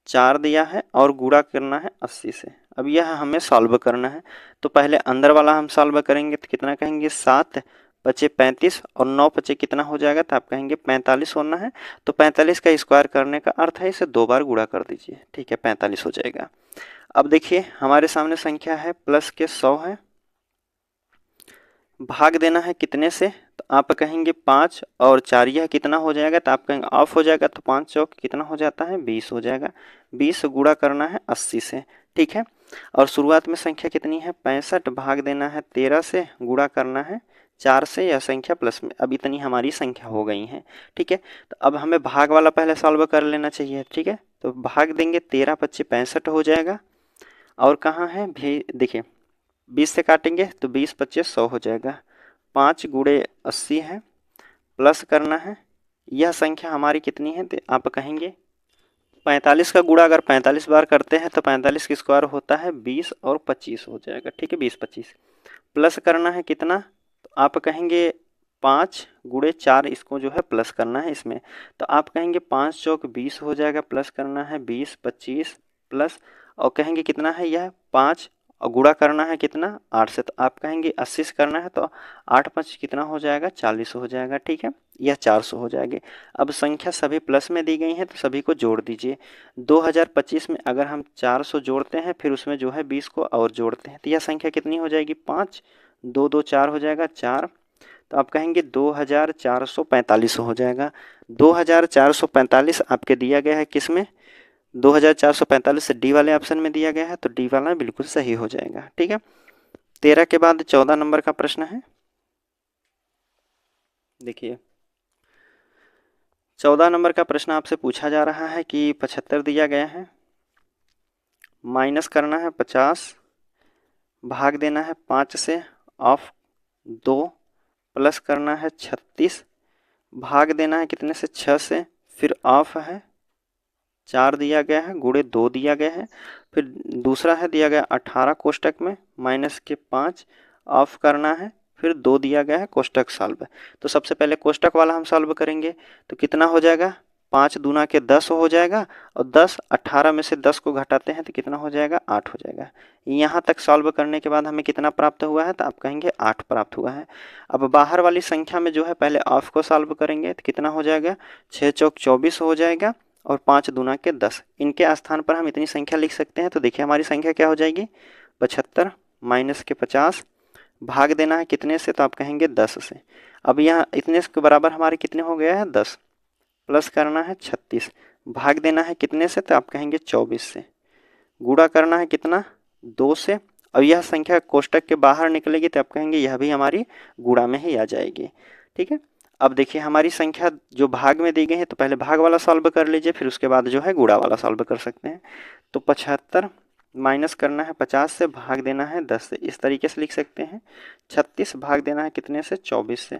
4 दिया है, और गुणा करना है 80 से। अब यह हमें सॉल्व करना है, तो पहले अंदर वाला हम सॉल्व करेंगे, तो कितना कहेंगे, 7 बचे 35 और 9 बचे कितना हो जाएगा, तो आप कहेंगे 45 होना है। तो 45 का स्क्वायर करने का अर्थ है इसे 2 बार गुणा कर दीजिए। ठीक है, 45 हो जाएगा। अब देखिए हमारे सामने संख्या है प्लस के 100 है, भाग देना है कितने से, तो आप कहेंगे 5 और 4, यह कितना हो जाएगा, तो आप कहेंगे ऑफ हो जाएगा, तो 5 चौक कितना हो जाता है, 20 हो जाएगा। 20 गुणा करना है 80 से। ठीक है, और शुरुआत में संख्या कितनी है, 65, भाग देना है 13 से, गुणा करना है 4 से, यह संख्या प्लस में। अब इतनी हमारी संख्या हो गई है। ठीक है, तो अब हमें भाग वाला पहले सॉल्व कर लेना चाहिए। ठीक है, तो भाग देंगे 13 25 65 हो जाएगा, और कहाँ है भी, देखिए 20 से काटेंगे तो 20 25 100 हो जाएगा। 5 गुणे 80 है, प्लस करना है, यह संख्या हमारी कितनी है, तो आप कहेंगे 45 का गुणा अगर 45 बार करते हैं तो 45 की स्क्वायर होता है 20 और 25 हो जाएगा। ठीक है, 20 25 प्लस करना है कितना, तो आप कहेंगे 5 गुणे 4, इसको जो है प्लस करना है इसमें, तो आप कहेंगे 5 चौक 20 हो जाएगा, प्लस करना है 20 25 प्लस, और कहेंगे कितना है यह 5, और गुणा करना है कितना 8 से, तो आप कहेंगे 80 से करना है, तो 8 5 कितना हो जाएगा, 40 हो जाएगा। ठीक है, यह 400 हो जाएगी। अब संख्या सभी प्लस में दी गई है, तो सभी को जोड़ दीजिए। 2025 में अगर हम 400 जोड़ते हैं, फिर उसमें जो है 20 को और जोड़ते हैं, तो यह संख्या कितनी हो जाएगी, 5 2 2 4 हो जाएगा 4, तो आप कहेंगे 2445 हो जाएगा। 2445 आपके दिया गया है किस में, 2445 से डी वाले ऑप्शन में दिया गया है, तो डी वाला बिल्कुल सही हो जाएगा। ठीक है, 13 के बाद 14 नंबर का प्रश्न है। देखिए 14 नंबर का प्रश्न आपसे पूछा जा रहा है कि 75 दिया गया है, माइनस करना है 50, भाग देना है 5 से, ऑफ 2, प्लस करना है 36, भाग देना है कितने से, 6 से, फिर ऑफ है 4 दिया गया है, गुणे 2 दिया गया है, फिर दूसरा है दिया गया 18 कोष्टक में, माइनस के 5, ऑफ करना है, फिर 2 दिया गया है, कोष्टक सॉल्व। तो सबसे पहले कोष्टक वाला हम सॉल्व करेंगे, तो कितना हो जाएगा, 5 दूना के 10 हो जाएगा, और 10 18 में से 10 को घटाते हैं तो कितना हो जाएगा, 8 हो जाएगा। यहाँ तक सॉल्व करने के बाद हमें कितना प्राप्त हुआ है, तो आप कहेंगे 8 प्राप्त हुआ है। अब बाहर वाली संख्या में जो है पहले ऑफ को सॉल्व करेंगे तो कितना हो जाएगा, 6 चौक 24 हो जाएगा, और 5 दूना के 10, इनके स्थान पर हम इतनी संख्या लिख सकते हैं। तो देखिए हमारी संख्या क्या हो जाएगी, 75 माइनस के 50, भाग देना है कितने से, तो आप कहेंगे 10 से। अब यहाँ इतने के बराबर हमारे कितने हो गया है, 10, प्लस करना है 36, भाग देना है कितने से, तो आप कहेंगे 24 से, गुणा करना है कितना, 2 से। अब यह संख्या कोष्टक के बाहर निकलेगी तो आप कहेंगे यह भी हमारी गुणा में ही आ जाएगी। ठीक है, अब देखिए हमारी संख्या जो भाग में दी गई है, तो पहले भाग वाला सॉल्व कर लीजिए, फिर उसके बाद जो है गुणा वाला सॉल्व कर सकते हैं। तो 75 माइनस करना है 50 से, भाग देना है 10 से, इस तरीके से लिख सकते हैं। 36 भाग देना है कितने से, 24 से,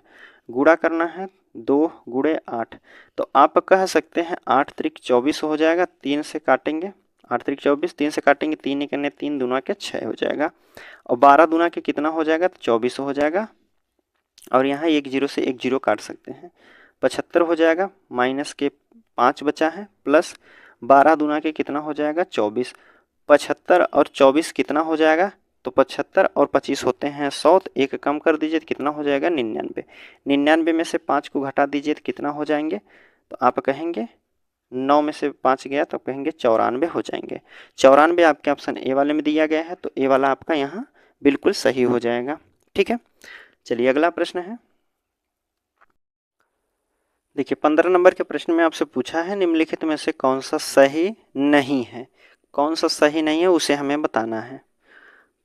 गुणा करना है 2 गुणे 8, तो आप कह सकते हैं 8 त्रिक 24 हो जाएगा, 3 से काटेंगे, 8 त्रिक 24, 3 से काटेंगे, 3 निकलने 3 दूना के 6 हो जाएगा, और 12 दूना के कितना हो जाएगा, तो 24 हो जाएगा, और यहाँ 1 0 से 1 0 काट सकते हैं, 75 हो जाएगा, माइनस के 5 बचा है, प्लस 12 दूना के कितना हो जाएगा, 24, 75 और 24 कितना हो जाएगा, तो 75 और 25 होते हैं 100, तो एक कम कर दीजिए तो कितना हो जाएगा, 99, 99 में से 5 को घटा दीजिए तो कितना हो जाएंगे, तो आप कहेंगे 9 में से 5 गया तो कहेंगे 94 हो जाएंगे। 94 आपके ऑप्शन ए वाले में दिया गया है, तो ए वाला आपका यहाँ बिल्कुल सही हो जाएगा। ठीक है, चलिए अगला प्रश्न है। देखिए 15 नंबर के प्रश्न में आपसे पूछा है निम्नलिखित में से कौन सा सही नहीं है, कौन सा सही नहीं है उसे हमें बताना है।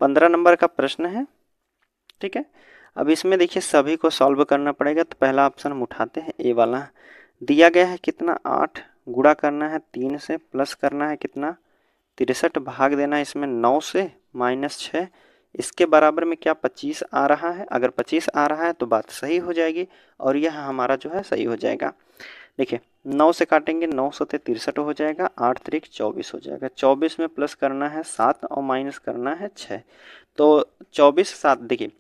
15 नंबर का प्रश्न है। ठीक है, अब इसमें देखिए सभी को सॉल्व करना पड़ेगा, तो पहला ऑप्शन हम उठाते हैं, ए वाला। दिया गया है कितना, 8, गुणा करना है 3 से, प्लस करना है कितना 63, भाग देना है इसमें 9 से, माइनस 6, इसके बराबर में क्या 25 आ रहा है, अगर 25 आ रहा है तो बात सही हो जाएगी, और यह हमारा जो है सही हो जाएगा। देखिए 9 से काटेंगे, 9 सते 63 हो जाएगा, 8 त्रिक 24 हो जाएगा, 24 में प्लस करना है 7 और माइनस करना है 6, तो 24 7, देखिए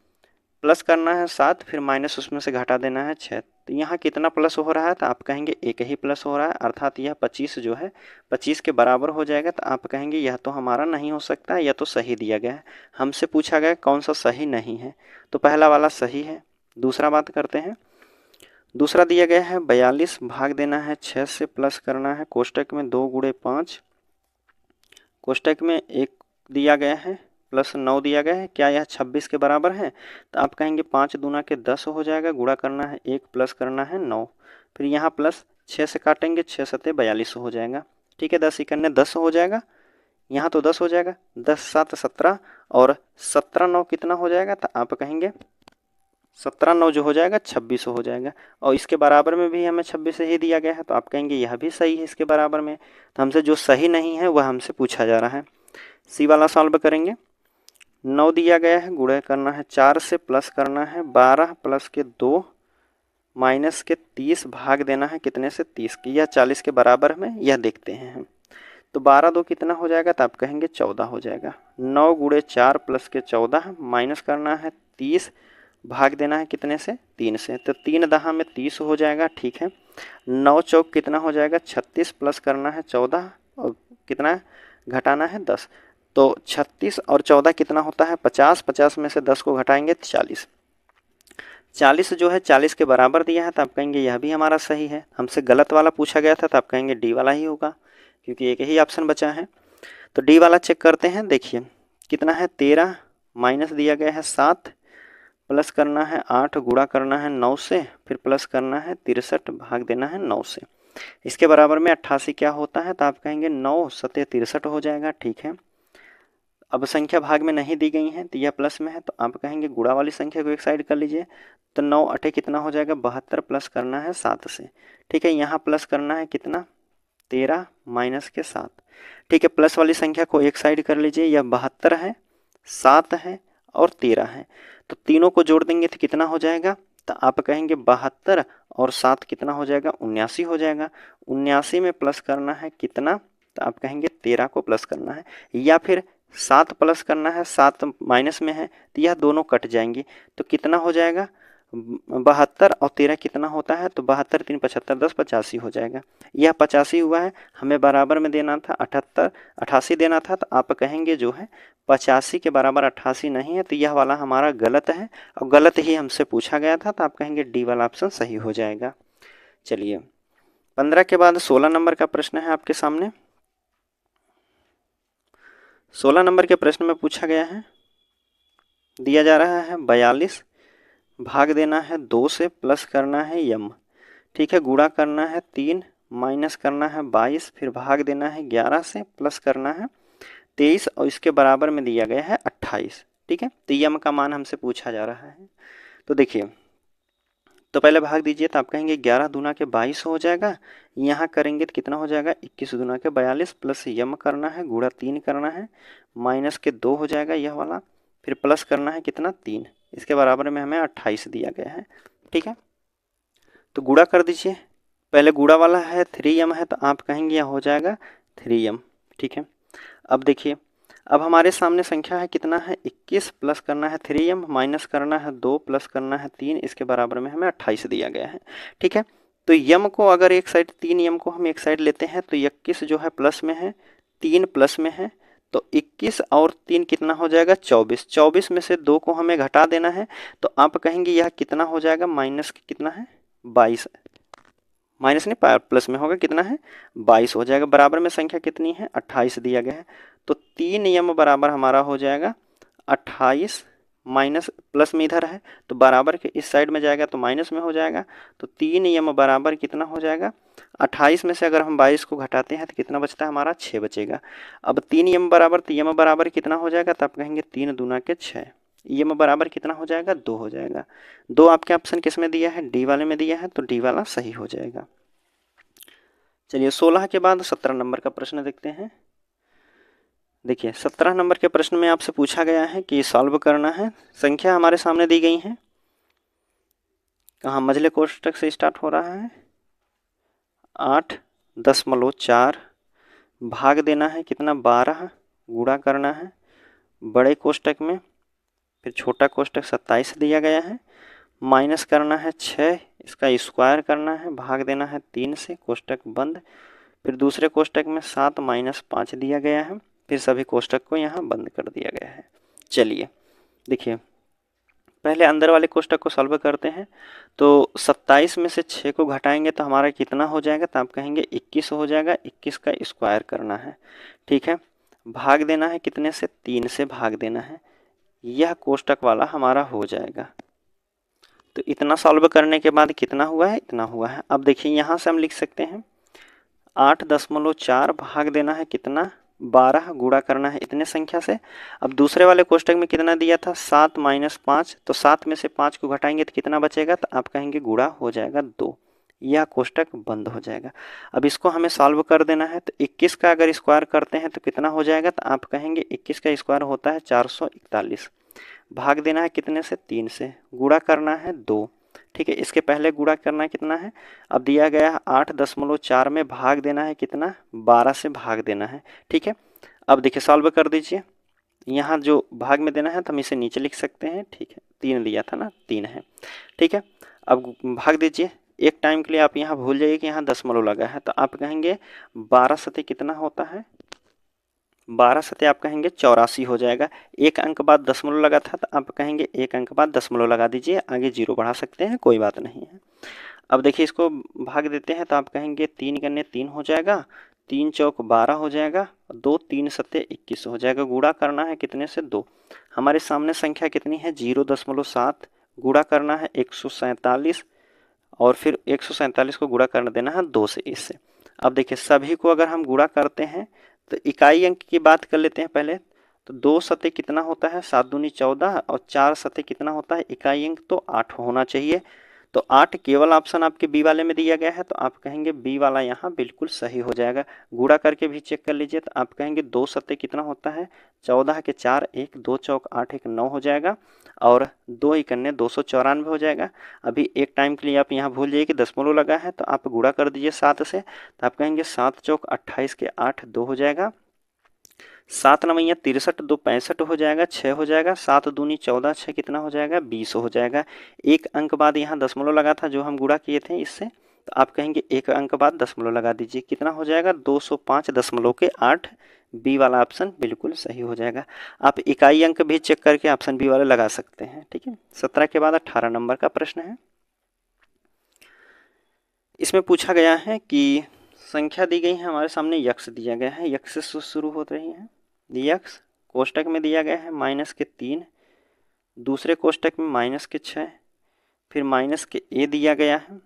प्लस करना है 7, फिर माइनस उसमें से घटा देना है 6, तो यहाँ कितना प्लस हो रहा है, तो आप कहेंगे एक ही प्लस हो रहा है, अर्थात यह 25 जो है 25 के बराबर हो जाएगा, तो आप कहेंगे यह तो हमारा नहीं हो सकता, यह तो सही दिया गया है। हमसे पूछा गया कौन सा सही नहीं है, तो पहला वाला सही है। दूसरा बात करते हैं, दूसरा दिया गया है 42, भाग देना है 6 से, प्लस करना है कोष्टक में 2 गुणे 5, कोष्टक में 1 दिया गया है, प्लस 9 दिया गया है, क्या यह 26 के बराबर है, तो आप कहेंगे 5 दूना के 10 हो जाएगा, गुणा करना है 1, प्लस करना है 9, फिर यहाँ प्लस 6 से काटेंगे, 6 सते 42 हो जाएगा। ठीक है, 10 इकन्ने 10 हो जाएगा, यहाँ तो 10 हो जाएगा, 10 7 17, और 17 9 कितना हो जाएगा, तो आप कहेंगे 17 9 जो हो जाएगा 26 हो जाएगा, और इसके बराबर में भी हमें 26 ही दिया गया है, तो आप कहेंगे यह भी सही है इसके बराबर में। तो हमसे जो सही नहीं है वह हमसे पूछा जा रहा है। सी वाला सॉल्व करेंगे, 9 दिया गया है, गुणा करना है 4 से, प्लस करना है 12 प्लस के 2 माइनस के 30, भाग देना है कितने से, 30 की, यह 40 के बराबर में, यह देखते हैं हम। तो 12 2 कितना हो जाएगा, तो आप कहेंगे 14 हो जाएगा। 9 गुणे 4 प्लस के 14, माइनस करना है 30, भाग देना है कितने से, 3 से, तो 3 दहा में 30 हो जाएगा। ठीक है, 9 चौक कितना हो जाएगा 36, प्लस करना है 14, और कितना घटाना है 10, तो 36 और 14 कितना होता है 50, 50 में से 10 को घटाएंगे 40, 40 जो है 40 के बराबर दिया है, तो आप कहेंगे यह भी हमारा सही है। हमसे गलत वाला पूछा गया था, तो आप कहेंगे डी वाला ही होगा, क्योंकि एक ही ऑप्शन बचा है। तो डी वाला चेक करते हैं, देखिए कितना है 13, माइनस दिया गया है 7, प्लस करना है 8, गुणा करना है 9 से, फिर प्लस करना है 63, भाग देना है 9 से। इसके बराबर में 88 क्या होता है, तो आप कहेंगे 9 सत्य 63 हो जाएगा। ठीक है, अब संख्या भाग में नहीं दी गई है तो यह प्लस में है, तो आप कहेंगे गुणा वाली संख्या को एक साइड कर लीजिए। तो 9 अठे कितना हो जाएगा 72, प्लस करना है 7 से। ठीक है, यहाँ प्लस करना है कितना 13 माइनस के 7। ठीक है, प्लस वाली संख्या को एक साइड कर लीजिए, यह 72 है, 7 है और 13 है, तो तीनों को जोड़ देंगे तो कितना हो जाएगा, तो आप कहेंगे 72 और 7 कितना हो जाएगा 79 हो जाएगा। 79 में प्लस करना है कितना, तो आप कहेंगे 13 को प्लस करना है, या फिर 7 प्लस करना है, 7 माइनस में है तो यह दोनों कट जाएंगे, तो कितना हो जाएगा 72 और 13 कितना होता है, तो 72 3 75 10 85 हो जाएगा। यह 85 हुआ है, हमें बराबर में देना था 78 88 देना था, तो आप कहेंगे जो है 85 के बराबर 88 नहीं है, तो यह वाला हमारा गलत है और गलत ही हमसे पूछा गया था, तो आप कहेंगे डी वाला ऑप्शन सही हो जाएगा। चलिए 15 के बाद 16 नंबर का प्रश्न है आपके सामने। 16 नंबर के प्रश्न में पूछा गया है, दिया जा रहा है 42 भाग देना है 2 से, प्लस करना है यम। ठीक है, गुणा करना है 3 माइनस करना है 22, फिर भाग देना है 11 से, प्लस करना है 23 और इसके बराबर में दिया गया है 28। ठीक है, तो यम का मान हमसे पूछा जा रहा है। तो देखिए, तो पहले भाग दीजिए, तो आप कहेंगे 11 दूना के 22 हो जाएगा, यहाँ करेंगे तो कितना हो जाएगा 21 दूना के 42, प्लस यम करना है, गुणा 3 करना है, माइनस के 2 हो जाएगा यह वाला, फिर प्लस करना है कितना 3, इसके बराबर में हमें 28 दिया गया है। ठीक है, तो गुणा कर दीजिए, पहले गुणा वाला है 3m है, तो आप कहेंगे यह हो जाएगा 3m। ठीक है, अब देखिए, अब हमारे सामने संख्या है कितना है 21, प्लस करना है 3m, माइनस करना है 2, प्लस करना है 3, इसके बराबर में हमें 28 दिया गया है। ठीक है, तो यम को अगर एक साइड 3m को हम एक साइड लेते हैं, तो 21 जो है प्लस में है, 3 प्लस में है, तो 21 और 3 कितना हो जाएगा 24। 24 में से 2 को हमें घटा देना है, तो आप कहेंगे यह कितना हो जाएगा माइनस कितना है 22, माइनस नहीं प्लस में होगा कितना है 22 हो जाएगा। बराबर में संख्या कितनी है 28 दिया गया है, तो 3m बराबर हमारा हो जाएगा 28, माइनस प्लस में इधर है तो बराबर के इस साइड में जाएगा तो माइनस में हो जाएगा, तो 3m बराबर कितना हो जाएगा 28 में से अगर हम 22 को घटाते हैं तो कितना बचता है हमारा 6 बचेगा। अब 3m बराबर, तो m बराबर कितना हो जाएगा, तो आप कहेंगे 3 दूना के 6, m बराबर कितना हो जाएगा 2 हो जाएगा। 2 आपके ऑप्शन किस में दिया है, डी वाले में दिया है, तो डी वाला सही हो जाएगा। चलिए 16 के बाद 17 नंबर का प्रश्न देखते हैं। देखिए 17 नंबर के प्रश्न में आपसे पूछा गया है कि सॉल्व करना है, संख्या हमारे सामने दी गई है, कहाँ मझले कोष्ठक से स्टार्ट हो रहा है 8.4, भाग देना है कितना 12, गुणा करना है बड़े कोष्ठक में, फिर छोटा कोष्ठक 27 दिया गया है, माइनस करना है 6, इसका स्क्वायर करना है, भाग देना है 3 से, कोष्ठक बंद, फिर दूसरे कोष्ठक में 7 माइनस 5 दिया गया है, फिर सभी कोष्ठक को यहाँ बंद कर दिया गया है। चलिए देखिए, पहले अंदर वाले कोष्ठक को सॉल्व करते हैं, तो 27 में से 6 को घटाएंगे तो हमारा कितना हो जाएगा, तो आप कहेंगे 21 हो जाएगा, 21 का स्क्वायर करना है। ठीक है, भाग देना है कितने से 3 से भाग देना है, यह कोष्ठक वाला हमारा हो जाएगा। तो इतना सॉल्व करने के बाद कितना हुआ है, इतना हुआ है। अब देखिए यहाँ से हम लिख सकते हैं 8.4 भाग देना है कितना 12, गुणा करना है इतने संख्या से। अब दूसरे वाले कोष्ठक में कितना दिया था 7 माइनस 5, तो 7 में से 5 को घटाएंगे तो कितना बचेगा, तो आप कहेंगे गुणा हो जाएगा 2, यह कोष्ठक बंद हो जाएगा। अब इसको हमें सॉल्व कर देना है, तो 21 का अगर स्क्वायर करते हैं तो कितना हो जाएगा, तो आप कहेंगे 21 का स्क्वायर होता है 441, भाग देना है कितने से 3 से, गुणा करना है 2। ठीक है, इसके पहले गुणा करना कितना है, अब दिया गया है 8.4 में भाग देना है कितना 12 से भाग देना है। ठीक है, अब देखिए सॉल्व कर दीजिए, यहाँ जो भाग में देना है तो हम इसे नीचे लिख सकते हैं। ठीक है, 3 दिया था ना, 3 है। ठीक है, अब भाग दीजिए, एक टाइम के लिए आप यहाँ भूल जाइए कि यहाँ दशमलव लगा है, तो आप कहेंगे 12 सते कितना होता है, 12 सते आप कहेंगे 84 हो जाएगा। एक अंक बाद दशमलव लगा था तो आप कहेंगे एक अंक बाद दशमलव लगा दीजिए, आगे 0 बढ़ा सकते हैं, कोई बात नहीं है। अब देखिए इसको भाग देते हैं तो आप कहेंगे 3 गन्ने 3 हो जाएगा, 3 चौक 12 हो जाएगा, 2 3 सते 21 हो जाएगा। गुणा करना है कितने से 2, हमारे सामने संख्या कितनी है 0.7, गुणा करना है 147 और फिर 147 को गुणा कर देना है 2 से, इससे। अब देखिए सभी को अगर हम गुणा करते हैं तो इकाई अंक की बात कर लेते हैं पहले। तो 2 सते कितना होता है, 7 दूनी 14, और 4 सते कितना होता है इकाई अंक, तो 8 होना चाहिए। तो 8 केवल ऑप्शन आपके बी वाले में दिया गया है, तो आप कहेंगे बी वाला यहाँ बिल्कुल सही हो जाएगा। गुणा करके भी चेक कर लीजिए, तो आप कहेंगे 2 सत्ते कितना होता है, 14 के 4 1, 2 चौक 8 1 9 हो जाएगा, और 2 इकन्ने 294 हो जाएगा। अभी एक टाइम के लिए आप यहाँ भूल जाइए कि दशमलव लगा है, तो आप गुणा कर दीजिए 7 से, तो आप कहेंगे 7 चौक 28 के 8 2 हो जाएगा, 7 नवैया 63 2 65 हो जाएगा, 6 हो जाएगा, 7 दूनी 14, 6 कितना हो जाएगा 20 हो जाएगा। एक अंक बाद यहाँ दशमलव लगा था जो हम गुणा किए थे इससे, तो आप कहेंगे एक अंक बाद दशमलव लगा दीजिए, कितना हो जाएगा 205.8। बी वाला ऑप्शन बिल्कुल सही हो जाएगा। आप इकाई अंक भी चेक करके ऑप्शन बी वाले लगा सकते हैं, ठीक है। 17 के बाद 18 नंबर का प्रश्न है। इसमें पूछा गया है कि संख्या दी गई है हमारे सामने, यक्स दिया गया है, यक्स से शुरू हो रही है। यक्स कोष्टक में दिया गया है -3, दूसरे कोष्टक में -6, फिर -a दिया गया है,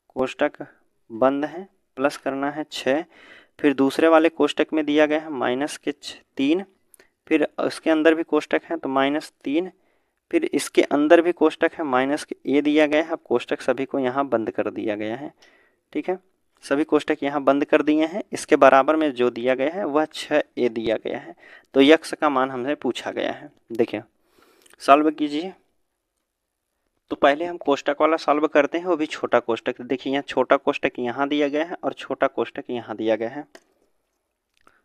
कोष्टक बंद है, प्लस करना है 6, फिर दूसरे वाले कोष्टक में दिया गया है -3, फिर उसके अंदर भी कोष्टक है तो -3, फिर इसके अंदर भी कोष्टक है -a दिया गया है। अब कोष्टक सभी को यहाँ बंद कर दिया गया है, ठीक है, सभी कोष्टक यहाँ बंद कर दिए हैं। इसके बराबर में जो दिया गया है वह 6a दिया गया है। तो यक्स का मान हमसे पूछा गया है। देखिए सॉल्व कीजिए। तो पहले हम कोष्टक वाला सॉल्व करते हैं, वो भी छोटा कोष्टक। देखिए यहाँ छोटा कोष्टक यहाँ दिया गया है और छोटा कोष्टक यहाँ दिया गया है।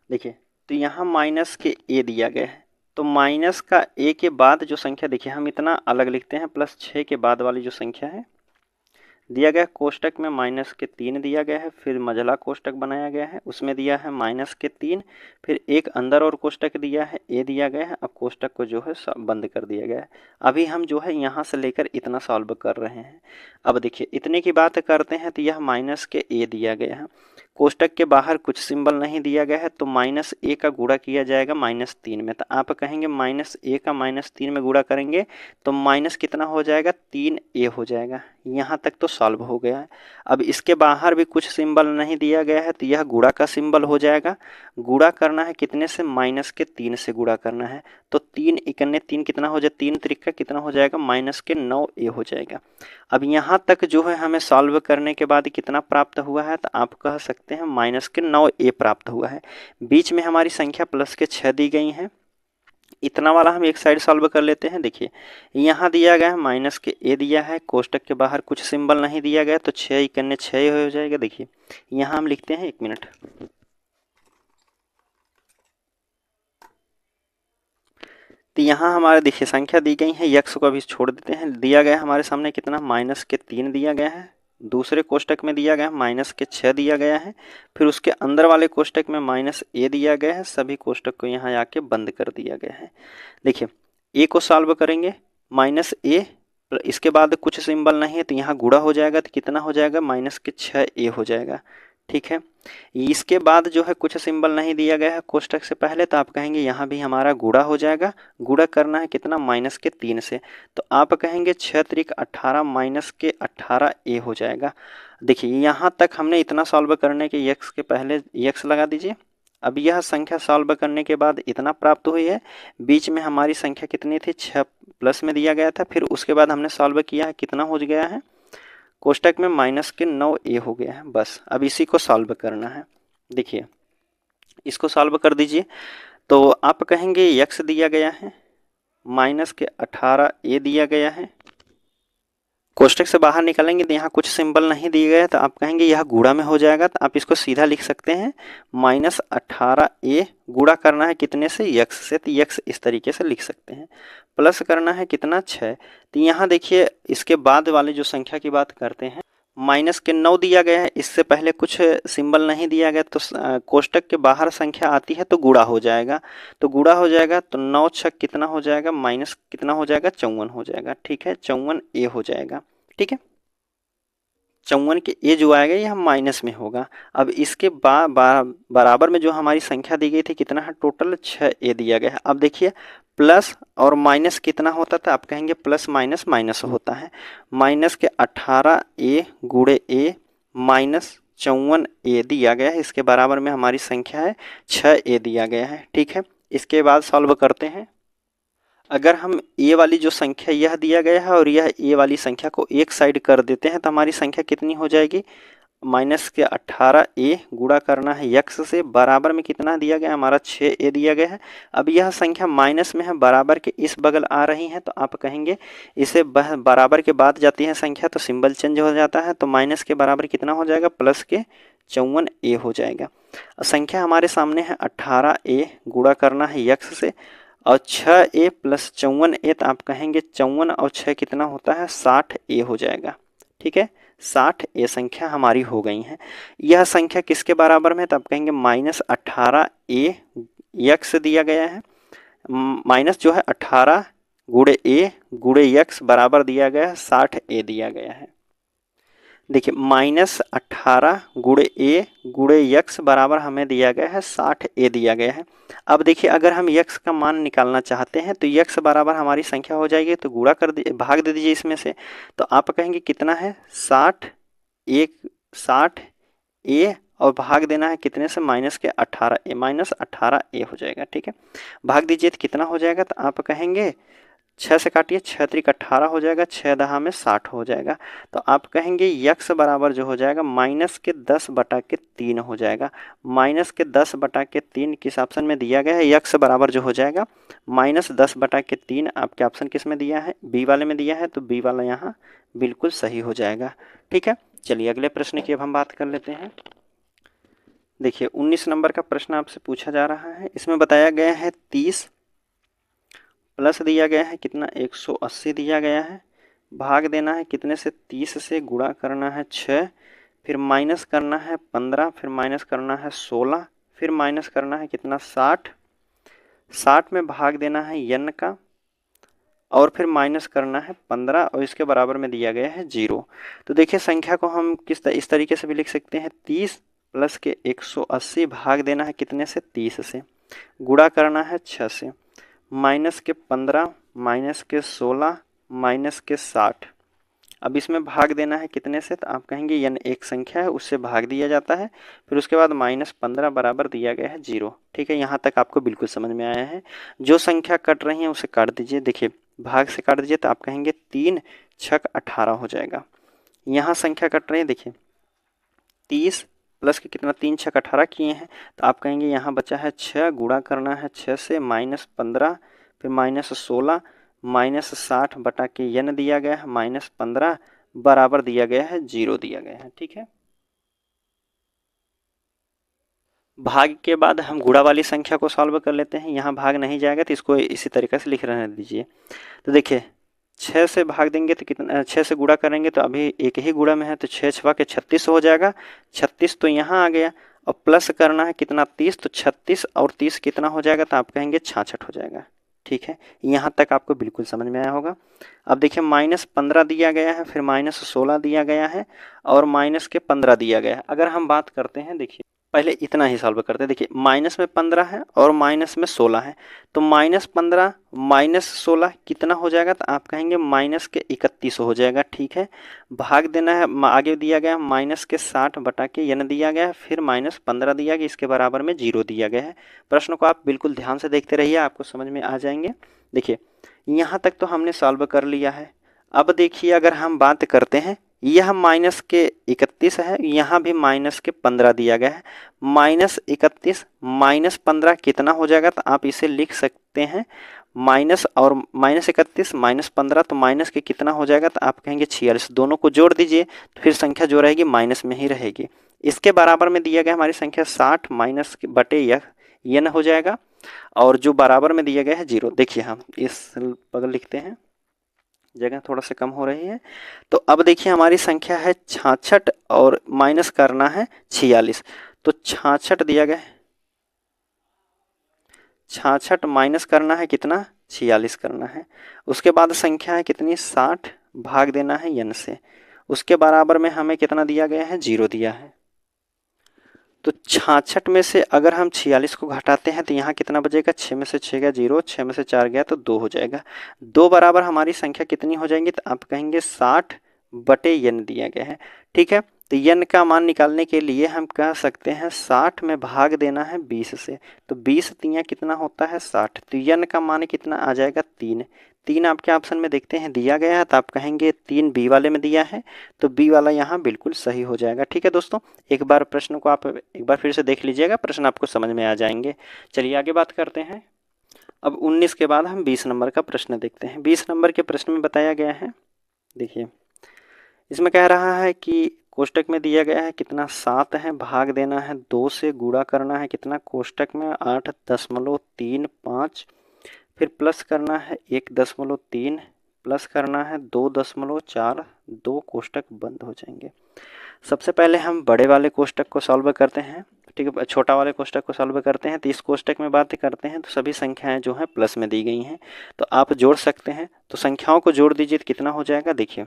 देखिए तो यहाँ -a दिया गया है, तो माइनस का a के बाद जो संख्या, देखिए हम इतना अलग लिखते हैं, +6 के बाद वाली जो संख्या है दिया गया कोष्टक में -3 दिया गया है, फिर मझला कोष्टक बनाया गया है, उसमें दिया है -3, फिर एक अंदर और कोष्टक दिया है a दिया गया है। अब कोष्टक को जो है बंद कर दिया गया है। अभी हम जो है यहाँ से लेकर इतना सॉल्व कर रहे हैं। अब देखिए इतने की बात करते हैं, तो यह -a दिया गया है, कोष्टक के बाहर कुछ सिंबल नहीं दिया गया है, तो -a का गुणा किया जाएगा -3 में। तो आप कहेंगे -a का -3 में गुणा करेंगे तो माइनस कितना हो जाएगा, 3a हो जाएगा। यहाँ तक तो सॉल्व हो गया है। अब इसके बाहर भी कुछ सिंबल नहीं दिया गया है, तो यह गुणा का सिंबल हो जाएगा। गुणा करना है कितने से, -3 से गुणा करना है, तो 3 इकन्ने 3 कितना हो जाए, 3 त्रिका कितना हो जाएगा, -9a हो जाएगा। अब यहाँ तक जो है हमें सॉल्व करने के बाद कितना प्राप्त हुआ है, तो आप कह सकते हैं -9a प्राप्त हुआ है। बीच में हमारी संख्या +6 दी गई है। इतना वाला हम एक साइड सॉल्व कर लेते हैं। देखिए यहाँ दिया गया है -a दिया है, कोष्टक के बाहर कुछ सिंबल नहीं दिया गया, तो 6 इकन्ने 6 हो जाएगा। देखिए यहाँ हम लिखते हैं, 1 मिनट, तो यहाँ हमारे देखिए संख्या दी गई है, यक्स को अभी छोड़ देते हैं। दिया गया हमारे सामने कितना, -3 दिया गया है, दूसरे कोष्टक में दिया गया -6 दिया गया है, फिर उसके अंदर वाले कोष्टक में -a दिया गया है। सभी कोष्टक को यहाँ आके बंद कर दिया गया है। देखिए a को सॉल्व करेंगे, -a, इसके बाद कुछ सिंबल नहीं है तो यहाँ गुणा हो जाएगा, तो कितना हो जाएगा, -6a हो जाएगा, ठीक है। इसके बाद जो है कुछ सिंबल नहीं दिया गया है कोष्टक से पहले, तो आप कहेंगे यहाँ भी हमारा गुणा हो जाएगा। गुणा करना है कितना, -3 से, तो आप कहेंगे 6 त्रिक 18 -18a हो जाएगा। देखिए यहाँ तक हमने इतना सॉल्व करने के यक्स के पहले यक्स लगा दीजिए। अब यह संख्या सॉल्व करने के बाद इतना प्राप्त हुई है। बीच में हमारी संख्या कितनी थी, 6 प्लस में दिया गया था, फिर उसके बाद हमने सॉल्व किया है, कितना हो गया है, कोष्टक में -9a हो गया है। बस अब इसी को सॉल्व करना है। देखिए इसको सॉल्व कर दीजिए, तो आप कहेंगे यक्स दिया गया है, -18a दिया गया है, कोष्टक से बाहर निकालेंगे तो यहाँ कुछ सिंबल नहीं दिए गए, तो आप कहेंगे यह गुणा में हो जाएगा, तो आप इसको सीधा लिख सकते हैं, -18a गुणा करना है कितने से, यक्स से, तो यक्स इस तरीके से लिख सकते हैं। प्लस करना है कितना, 6, तो यहाँ देखिए इसके बाद वाले जो संख्या की बात करते हैं, -9 दिया गया है, इससे पहले कुछ सिंबल नहीं दिया गया, तो कोष्टक के बाहर संख्या आती है तो गुणा हो जाएगा, तो गुणा हो जाएगा, तो 9 छक कितना हो जाएगा, माइनस कितना हो जाएगा, 54 हो जाएगा, ठीक है, 54a हो जाएगा, ठीक है। 54 के ए जो आएगा ये हम माइनस में होगा। अब इसके बराबर में जो हमारी संख्या दी गई थी कितना है, टोटल 6 ए दिया गया है। अब देखिए प्लस और माइनस कितना होता था, आप कहेंगे प्लस माइनस माइनस होता है। माइनस के 18 ए गुणे ए माइनस 54 ए दिया गया है, इसके बराबर में हमारी संख्या है 6 ए दिया गया है। ठीक है, इसके बाद सॉल्व करते हैं। अगर हम ए वाली जो संख्या यह दिया गया है और यह ए वाली संख्या को एक साइड कर देते हैं तो हमारी संख्या कितनी हो जाएगी, माइनस के 18 ए गुणा करना है यक्स से, बराबर में कितना दिया गया है हमारा 6 ए दिया गया है। अब यह संख्या माइनस में है, बराबर के इस बगल आ रही है तो आप कहेंगे इसे बराबर के बाद जाती है संख्या तो सिंबल चेंज हो जाता है, तो माइनस के बराबर कितना हो जाएगा, प्लस के 54 ए हो जाएगा। संख्या हमारे सामने है 18 ए गुणा करना है यक्स से और 6 ए प्लस 54 ए, तो आप कहेंगे 54 और 6 कितना होता है, 60 ए हो जाएगा। ठीक है, 60 ए संख्या हमारी हो गई है। यह संख्या किसके बराबर में है, तो आप कहेंगे माइनस 18 ए यक्स दिया गया है, माइनस जो है 18 गुणे ए गुणे यक्स बराबर दिया गया है 60 ए दिया गया है। देखिए माइनस 18 गुणे ए गुणे यक्स बराबर हमें दिया गया है 60 ए दिया गया है। अब देखिए अगर हम यक्स का मान निकालना चाहते हैं तो यक्स बराबर हमारी संख्या हो जाएगी, तो गुणा कर दीजिए, भाग दे दीजिए इसमें से, तो आप कहेंगे कितना है 60 ए और भाग देना है कितने से, माइनस के 18 ए, माइनस 18 ए हो जाएगा। ठीक है, भाग दीजिए तो कितना हो जाएगा, तो आप कहेंगे 6 से काटिए, 6 त्रिक 18 हो जाएगा, 6 दहा में 60 हो जाएगा। तो आप कहेंगे यक्स बराबर जो हो जाएगा माइनस के 10 बटा के 3 हो जाएगा। माइनस के 10 बटा के 3 किस ऑप्शन में दिया गया है, यक्स बराबर जो हो जाएगा माइनस 10 बटा के 3, आपके ऑप्शन किस में दिया है, बी वाले में दिया है, तो बी वाला यहाँ बिल्कुल सही हो जाएगा। ठीक है, चलिए अगले प्रश्न की अब हम बात कर लेते हैं। देखिए 19 नंबर का प्रश्न आपसे पूछा जा रहा है। इसमें बताया गया है 30 प्लस दिया गया है कितना, 180 दिया गया है, भाग देना है कितने से, 30 से, गुणा करना है 6, फिर माइनस करना है 15, फिर माइनस करना है 16, फिर माइनस करना है कितना 60 में भाग देना है n का और फिर माइनस करना है 15 और इसके बराबर में दिया गया है 0। तो देखिए संख्या को हम इस तरीके से भी लिख सकते हैं, 30 प्लस के 180 भाग देना है कितने से, 30 से, गुणा करना है 6 से, माइनस के 15 माइनस के 16 माइनस के 60। अब इसमें भाग देना है कितने से, तो आप कहेंगे यन एक संख्या है उससे भाग दिया जाता है, फिर उसके बाद माइनस 15 बराबर दिया गया है 0। ठीक है, यहाँ तक आपको बिल्कुल समझ में आया है। जो संख्या कट रही है उसे काट दीजिए, देखिए भाग से काट दीजिए तो आप कहेंगे 3 छक 18 हो जाएगा। यहाँ संख्या कट रही है, देखिए 30 प्लस के कितना, 3 छक 18 किए हैं, तो आप कहेंगे यहाँ बचा है 6, गुणा करना है 6 से, माइनस 15 फिर माइनस 16 माइनस 60 बटा के n दिया गया है माइनस 15 बराबर दिया गया है 0 दिया गया है। ठीक है, भाग के बाद हम गुणा वाली संख्या को सॉल्व कर लेते हैं। यहाँ भाग नहीं जाएगा तो इसको इसी तरीके से लिख रहने दीजिए। तो देखिए 6 से भाग देंगे तो कितना, 6 से गुणा करेंगे तो अभी एक ही गुणा में है, तो 6 छवा के 36 हो जाएगा, 36 तो यहाँ आ गया और प्लस करना है कितना 30, तो 36 और 30 कितना हो जाएगा, तो आप कहेंगे 66 हो जाएगा। ठीक है, यहाँ तक आपको बिल्कुल समझ में आया होगा। अब देखिए माइनस 15 दिया गया है, फिर माइनस 16 दिया गया है और माइनस के 15 दिया गया है। अगर हम बात करते हैं, देखिए पहले इतना ही सॉल्व करते हैं। देखिए माइनस में 15 है और माइनस में 16 है, तो माइनस 15 माइनस 16 कितना हो जाएगा, तो आप कहेंगे माइनस के 31 हो जाएगा। ठीक है, भाग देना है, आगे दिया गया माइनस के 60 बटा के n दिया गया है, फिर माइनस 15 दिया गया, इसके बराबर में 0 दिया गया है। प्रश्न को आप बिल्कुल ध्यान से देखते रहिए, आपको समझ में आ जाएंगे। देखिए यहाँ तक तो हमने सॉल्व कर लिया है। अब देखिए अगर हम बात करते हैं, यह माइनस के 31 है, यहाँ भी माइनस के 15 दिया गया है, माइनस 31 माइनस 15 कितना हो जाएगा, तो आप इसे लिख सकते हैं माइनस और माइनस 31 माइनस 15, तो माइनस के कितना हो जाएगा, तो आप कहेंगे 46। दोनों को जोड़ दीजिए तो फिर संख्या जो रहेगी माइनस में ही रहेगी। इसके बराबर में दिया गया हमारी संख्या 60 माइनस बटे यह हो जाएगा और जो बराबर में दिया गया है 0। देखिए हम इस बगल लिखते हैं, जगह थोड़ा सा कम हो रही है। तो अब देखिए हमारी संख्या है 66 और माइनस करना है 46, तो 66 दिया गया है, 66 माइनस करना है कितना, 46 करना है। उसके बाद संख्या है कितनी, 60 भाग देना है n से, उसके बराबर में हमें कितना दिया गया है, 0 दिया है। तो 66 में से अगर हम 46 को घटाते हैं तो यहाँ कितना बचेगा, 6 में से 6 गया 0, 6 में से 4 गया तो 2 हो जाएगा। 2 बराबर हमारी संख्या कितनी हो जाएंगी, तो आप कहेंगे 60 बटे n दिया गया है। ठीक है, तो n का मान निकालने के लिए हम कह सकते हैं 60 में भाग देना है 20 से, तो 20 तियाँ कितना होता है, 60। तो n का मान कितना आ जाएगा, 3। 3 आपके ऑप्शन में देखते हैं दिया गया है, तो आप कहेंगे 3 बी वाले में दिया है, तो बी वाला यहाँ बिल्कुल सही हो जाएगा। ठीक है दोस्तों, एक बार प्रश्न को आप एक बार फिर से देख लीजिएगा, प्रश्न आपको समझ में आ जाएंगे। चलिए आगे बात करते हैं। अब 19 के बाद हम 20 नंबर का प्रश्न देखते हैं। 20 नंबर के प्रश्न में बताया गया है, देखिए इसमें कह रहा है कि कोष्टक में दिया गया है कितना, 7 है, भाग देना है 2 से, गुणा करना है कितना, कोष्टक में 8.35, फिर प्लस करना है 1.3, प्लस करना है 2.4, 2 कोष्टक बंद हो जाएंगे। सबसे पहले हम बड़े वाले कोष्टक को सॉल्व करते हैं। ठीक है, छोटा वाले कोष्टक को सॉल्व करते हैं। तो इस कोष्टक में बात करते हैं तो सभी संख्याएं जो हैं प्लस में दी गई हैं, तो आप जोड़ सकते हैं। तो संख्याओं को जोड़ दीजिए तो कितना हो जाएगा, देखिए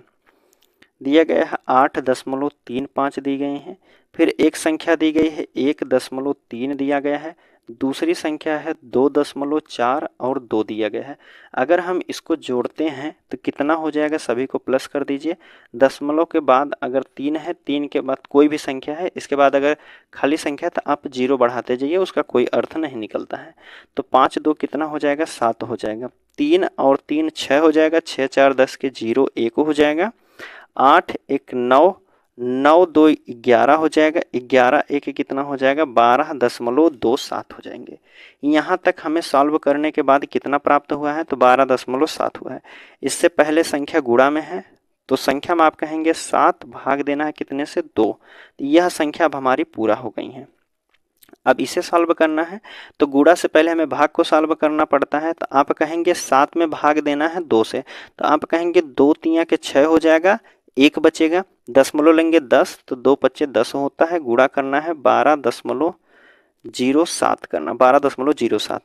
दिया गया है 8.35 दी गई हैं, फिर एक संख्या दी गई है 1.3 दिया गया है, दूसरी संख्या है 2.4 और 2 दिया गया है। अगर हम इसको जोड़ते हैं तो कितना हो जाएगा, सभी को प्लस कर दीजिए। दशमलव के बाद अगर 3 है, 3 के बाद कोई भी संख्या है, इसके बाद अगर खाली संख्या है तो आप 0 बढ़ाते जाइए, उसका कोई अर्थ नहीं निकलता है। तो 5 2 कितना हो जाएगा, 7 हो जाएगा। 3 और 3 6 हो जाएगा, 6 4 10 के 0 1 हो जाएगा। 8 1 9, 9 2 11 हो जाएगा, 11 1 कितना हो जाएगा, 12.27 हो जाएंगे। यहाँ तक हमें सॉल्व करने के बाद कितना प्राप्त हुआ है, तो 12.7 हुआ है। इससे पहले संख्या गुणा में है, तो संख्या में आप कहेंगे 7 भाग देना है कितने से, 2। यह संख्या अब हमारी पूरा हो गई है। अब इसे सॉल्व करना है तो गुणा से पहले हमें भाग को सॉल्व करना पड़ता है। तो आप कहेंगे 7 में भाग देना है 2 से, तो आप कहेंगे 2 तियाँ के 6 हो जाएगा, 1 बचेगा, दशमलव लेंगे 10, तो 2 पच्चे 10 होता है, गुणा करना है 12.07 करना, 12.07।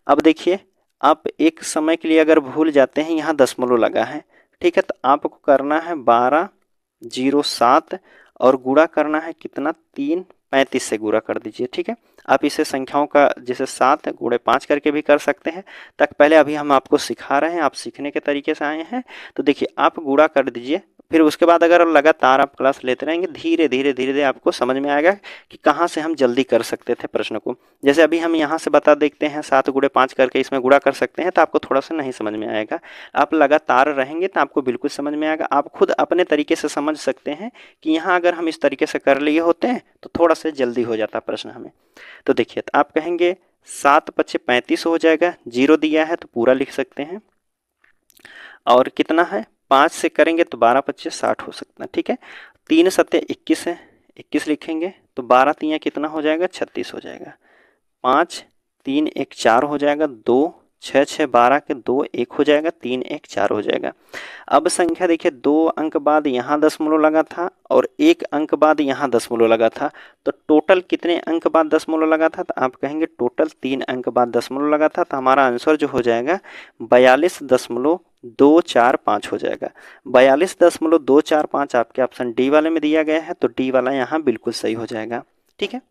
अब देखिए आप एक समय के लिए अगर भूल जाते हैं, यहाँ दशमलव लगा है, ठीक है, तो आपको करना है 12.07 और गुणा करना है कितना, 3.35 से गुणा कर दीजिए। ठीक है, आप इसे संख्याओं का जैसे 7 गुणे 5 करके भी कर सकते हैं। तक पहले अभी हम आपको सिखा रहे हैं, आप सीखने के तरीके से आए हैं। तो देखिए आप गुणा कर दीजिए, फिर उसके बाद अगर लगातार आप क्लास लेते रहेंगे, धीरे धीरे धीरे धीरे आपको समझ में आएगा कि कहाँ से हम जल्दी कर सकते थे प्रश्न को। जैसे अभी हम यहाँ से बता देखते हैं 7 गुणे 5 करके इसमें गुणा कर सकते हैं, तो आपको थोड़ा सा नहीं समझ में आएगा। आप लगातार रहेंगे तो आपको बिल्कुल समझ में आएगा। आप खुद अपने तरीके से समझ सकते हैं कि यहाँ अगर हम इस तरीके से कर लिए होते हैं तो थोड़ा सा जल्दी हो जाता प्रश्न हमें। तो देखिए तो आप कहेंगे 7 पच्चे 35 हो जाएगा, 0 दिया है तो पूरा लिख सकते हैं, और कितना है 5 से करेंगे तो 12 पच्चे 60 हो सकता है। ठीक है, 3 सत्ते 21 है, 21 लिखेंगे तो 12 तियाँ कितना हो जाएगा, 36 हो जाएगा। 5 3 1 4 हो जाएगा, 2 6 6 12 के 2 1 हो जाएगा, 3 1 4 हो जाएगा। अब संख्या देखिए 2 अंक बाद यहाँ दशमलव लगा था और 1 अंक बाद यहाँ दशमलव लगा था, तो टोटल कितने अंक बाद दशमलव लगा था, तो आप कहेंगे टोटल 3 अंक बाद दशमलव लगा था। तो हमारा आंसर जो हो जाएगा 42.245 हो जाएगा। 42.245 आपके ऑप्शन डी वाले में दिया गया है, तो डी वाला यहाँ बिल्कुल सही हो जाएगा। ठीक है,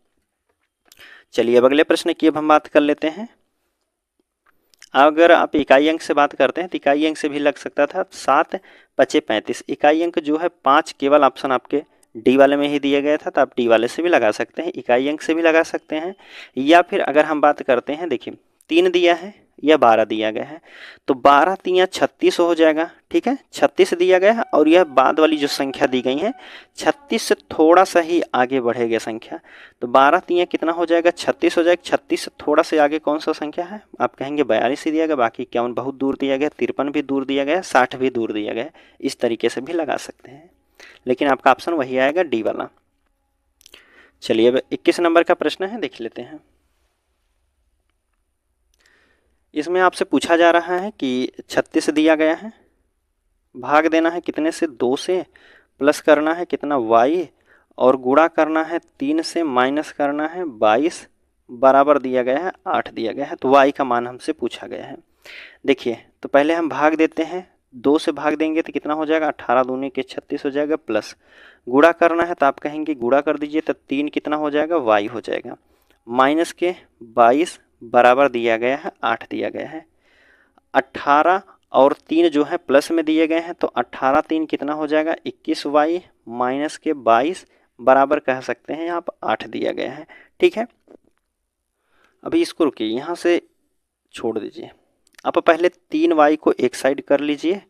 चलिए अब अगले प्रश्न की अब हम बात कर लेते हैं। अगर आप इकाई अंक से बात करते हैं तो इकाई अंक से भी लग सकता था। 7 पच्चे 35, इकाई अंक जो है 5 केवल ऑप्शन आपके डी वाले में ही दिया गया था, तो आप डी वाले से भी लगा सकते हैं, इकाई अंक से भी लगा सकते हैं। या फिर अगर हम बात करते हैं, देखिए 3 दिया है या 12 दिया गया है, तो 12 तियाँ 36 हो जाएगा। ठीक है, 36 दिया गया है और यह बाद वाली जो संख्या दी गई है 36 से थोड़ा सा ही आगे बढ़ेगा संख्या, तो 12 तियाँ कितना हो जाएगा, 36 हो जाएगा। 36 से थोड़ा से आगे कौन सा संख्या है, आप कहेंगे 42 ही दिया गया, बाकी 51 बहुत दूर दिया गया, 53 भी दूर दिया गया, 60 भी दूर दिया गया। इस तरीके से भी लगा सकते हैं, लेकिन आपका ऑप्शन वही आएगा डी वाला। चलिए अब 21 नंबर का प्रश्न है, देख लेते हैं। इसमें आपसे पूछा जा रहा है कि 36 दिया गया है, भाग देना है कितने से, 2 से, प्लस करना है कितना y, और गुणा करना है 3 से, माइनस करना है 22, बराबर दिया गया है 8 दिया गया है। तो y का मान हमसे पूछा गया है। देखिए तो पहले हम भाग देते हैं 2 से भाग देंगे तो कितना हो जाएगा, 18 दूनी के 36 हो जाएगा, प्लस गुणा करना है तो आप कहेंगे गुणा कर दीजिए, तो 3 कितना हो जाएगा, y हो जाएगा, माइनस के 22 बराबर दिया गया है 8 दिया गया है, 18 और 3 जो है प्लस में दिए गए हैं, तो 18 3 कितना हो जाएगा, 21y माइनस के 22 बराबर कह सकते हैं आप 8 दिया गया है। ठीक है, अभी इसको रुकिए, यहाँ से छोड़ दीजिए, आप पहले 3y को एक साइड कर लीजिए।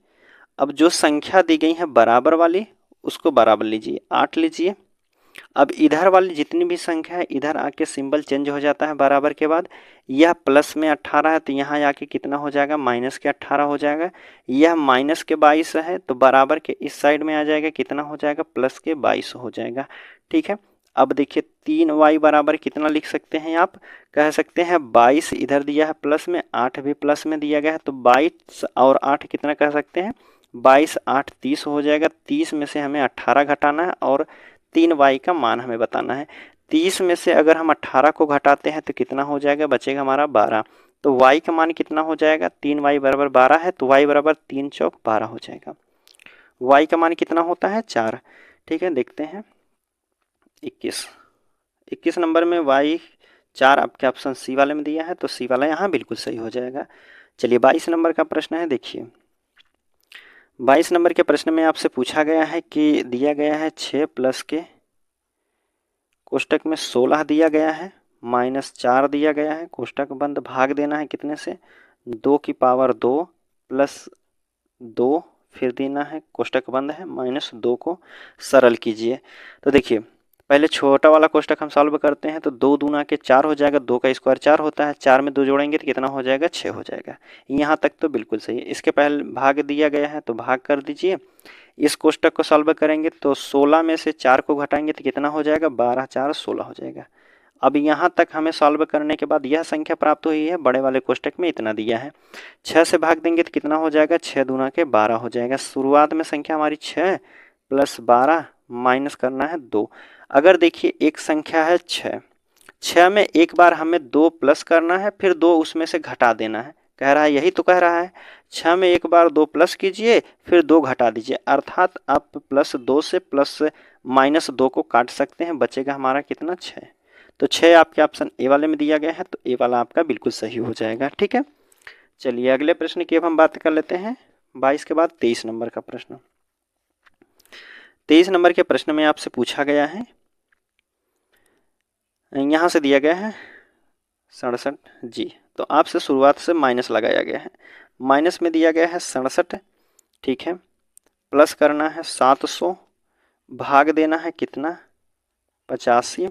अब जो संख्या दी गई है बराबर वाली उसको बराबर लीजिए, 8 लीजिए। अब इधर वाली जितनी भी संख्या है इधर आके सिंबल चेंज हो जाता है बराबर के बाद, यह प्लस में 18 है तो यहाँ आके कितना हो जाएगा, माइनस के 18 हो जाएगा, यह माइनस के 22 है तो बराबर के इस साइड में आ जाएगा, कितना हो जाएगा, प्लस के 22 हो जाएगा। ठीक है, अब देखिए 3y बराबर कितना लिख सकते हैं, आप कह सकते हैं 22 इधर दिया है प्लस में, 8 भी प्लस में दिया गया है, तो 22 और 8 कितना कह सकते हैं, 22 8 30 हो जाएगा। 30 में से हमें 18 घटाना है और 3y का मान हमें बताना है। 30 में से अगर हम 18 को घटाते हैं तो कितना हो जाएगा, बचेगा हमारा 12, तो y का मान कितना हो जाएगा, 3y बराबर 12 है, तो y बराबर 3 चौक 12 हो जाएगा। y का मान कितना होता है, 4। ठीक है, देखते हैं 21 नंबर में y 4 आपके ऑप्शन सी वाले में दिया है, तो सी वाला यहाँ बिल्कुल सही हो जाएगा। चलिए 22 नंबर का प्रश्न है, देखिए 22 नंबर के प्रश्न में आपसे पूछा गया है कि दिया गया है 6 प्लस के कोष्टक में 16 दिया गया है, माइनस 4 दिया गया है, कोष्टक बंद, भाग देना है कितने से, 2 की पावर 2 प्लस 2, फिर देना है कोष्टक बंद है, माइनस 2 को सरल कीजिए। तो देखिए पहले छोटा वाला कोष्टक हम सॉल्व करते हैं, तो 2 दूना के 4 हो जाएगा, 2 का स्क्वायर 4 होता है, 4 में 2 जोड़ेंगे तो कितना हो जाएगा, 6 हो जाएगा। यहाँ तक तो बिल्कुल सही है। इसके पहले भाग दिया गया है तो भाग कर दीजिए। इस कोष्टक को सॉल्व करेंगे तो 16 में से 4 को घटाएंगे तो कितना हो जाएगा, 12 4 16 हो जाएगा। अब यहाँ तक हमें सॉल्व करने के बाद यह संख्या प्राप्त हुई है, बड़े वाले कोष्टक में इतना दिया है। 6 से भाग देंगे तो कितना हो जाएगा, 6 दूना के 12 हो जाएगा। शुरुआत में संख्या हमारी 6 प्लस 12 माइनस करना है 2। अगर देखिए एक संख्या है 6 में एक बार हमें 2 प्लस करना है, फिर 2 उसमें से घटा देना है, कह रहा है यही तो कह रहा है। 6 में एक बार 2 प्लस कीजिए फिर 2 घटा दीजिए, अर्थात आप प्लस 2 से प्लस माइनस 2 को काट सकते हैं, बचेगा हमारा कितना, 6। तो 6 आपके ऑप्शन ए वाले में दिया गया है, तो ए वाला आपका बिल्कुल सही हो जाएगा। ठीक है, चलिए अगले प्रश्न की अब हम बात कर लेते हैं। 22 के बाद 23 नंबर का प्रश्न। 23 नंबर के प्रश्न में आपसे पूछा गया है, यहाँ से दिया गया है 67 जी, तो आपसे शुरुआत से माइनस लगाया गया है। माइनस में दिया गया है 67, ठीक है, प्लस करना है 700, भाग देना है कितना, 85,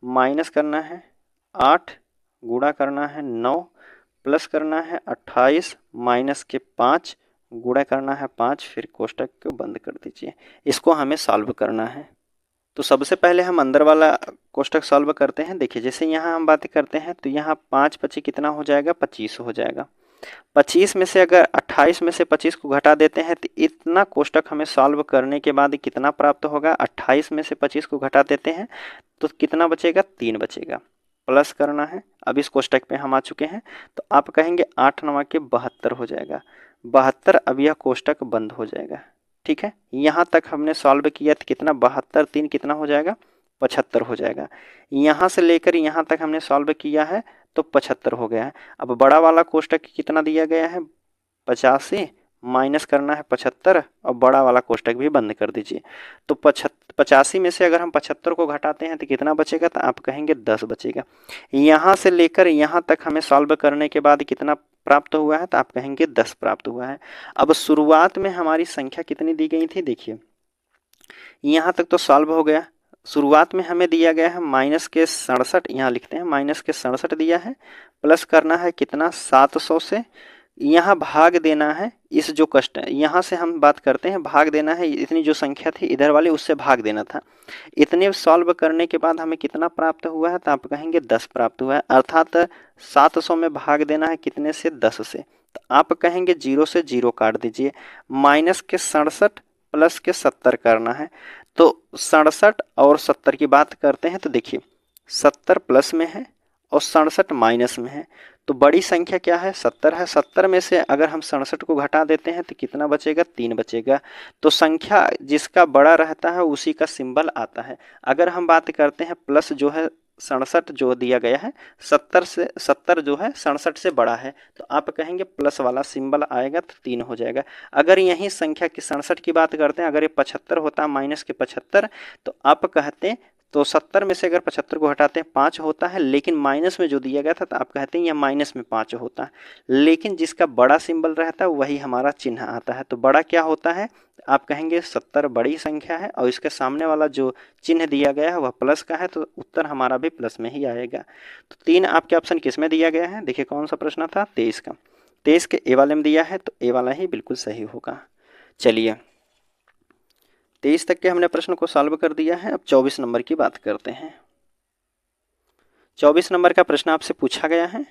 माइनस करना है 8, गुणा करना है 9, प्लस करना है 28, माइनस के 5, गुणा करना है 5, फिर कोष्टक को बंद कर दीजिए। इसको हमें सॉल्व करना है। तो सबसे पहले हम अंदर वाला कोष्टक सॉल्व करते हैं। देखिए जैसे यहाँ हम बातें करते हैं तो यहाँ 5 25 कितना हो जाएगा, 25 हो जाएगा। 25 में से अगर 28 में से 25 को घटा देते हैं तो इतना कोष्टक हमें सॉल्व करने के बाद कितना प्राप्त होगा, 28 में से 25 को घटा देते हैं तो कितना बचेगा, 3 बचेगा। प्लस करना है, अब इस कोष्टक पे हम आ चुके हैं, तो आप कहेंगे 8 9 के 72 हो जाएगा, 72। अब यह कोष्टक बंद हो जाएगा। ठीक है, यहाँ तक हमने सॉल्व किया तो कितना, 72 3 कितना हो जाएगा, 75 हो जाएगा। यहाँ से लेकर यहाँ तक हमने सॉल्व किया है तो 75 हो गया है। अब बड़ा वाला कोष्टक कितना दिया गया है, 85, माइनस करना है 75 और बड़ा वाला कोष्टक भी बंद कर दीजिए। तो 85 में से अगर हम 75 को घटाते हैं तो कितना बचेगा, तो आप कहेंगे 10 बचेगा। यहाँ से लेकर यहाँ तक हमें सॉल्व करने के बाद कितना प्राप्त हुआ है, तो आप कहेंगे 10 प्राप्त हुआ है। अब शुरुआत में हमारी संख्या कितनी दी गई थी, देखिए यहाँ तक तो सॉल्व हो गया। शुरुआत में हमें दिया गया है माइनस के 67, यहाँ लिखते हैं माइनस के 67 दिया है, प्लस करना है कितना, 700 से, यहाँ भाग देना है इस जो कष्ट है, यहाँ से हम बात करते हैं भाग देना है, इतनी जो संख्या थी इधर वाली उससे भाग देना था। इतने सॉल्व करने के बाद हमें कितना प्राप्त हुआ है, तो आप कहेंगे 10 प्राप्त हुआ है, अर्थात 700 में भाग देना है कितने से, 10 से। तो आप कहेंगे 0 से 0 काट दीजिए, माइनस के 67 प्लस के 70 करना है। तो 67 और 70 की बात करते हैं तो देखिए 70 प्लस में है और 67 माइनस में है, तो बड़ी संख्या क्या है, 70 है। 70 में से अगर हम 67 को घटा देते हैं तो कितना बचेगा, 3 बचेगा। तो संख्या जिसका बड़ा रहता है उसी का सिंबल आता है। अगर हम बात करते हैं प्लस जो है 67 जो दिया गया है, 70 जो है 67 से बड़ा है, तो आप कहेंगे प्लस वाला सिंबल आएगा तो 3 हो जाएगा। अगर यही संख्या की 67 की बात करते हैं, अगर ये 75 होता माइनस के 75, तो आप कहते हैं, तो 70 में से अगर 75 को हटाते हैं 5 होता है, लेकिन माइनस में जो दिया गया था तो आप कहते हैं यह माइनस में 5 होता है। लेकिन जिसका बड़ा सिंबल रहता है वही हमारा चिन्ह आता है। तो बड़ा क्या होता है, आप कहेंगे 70 बड़ी संख्या है और इसके सामने वाला जो चिन्ह दिया गया है वह प्लस का है, तो उत्तर हमारा भी प्लस में ही आएगा। तो 3 आपके ऑप्शन किस में दिया गया है, देखिए कौन सा प्रश्न था, 23 का। 23 के ए वाले में दिया है, तो ए वाला ही बिल्कुल सही होगा। चलिए 23 तक के हमने प्रश्न को सॉल्व कर दिया है। अब 24 नंबर की बात करते हैं। 24 नंबर का प्रश्न आपसे पूछा गया है,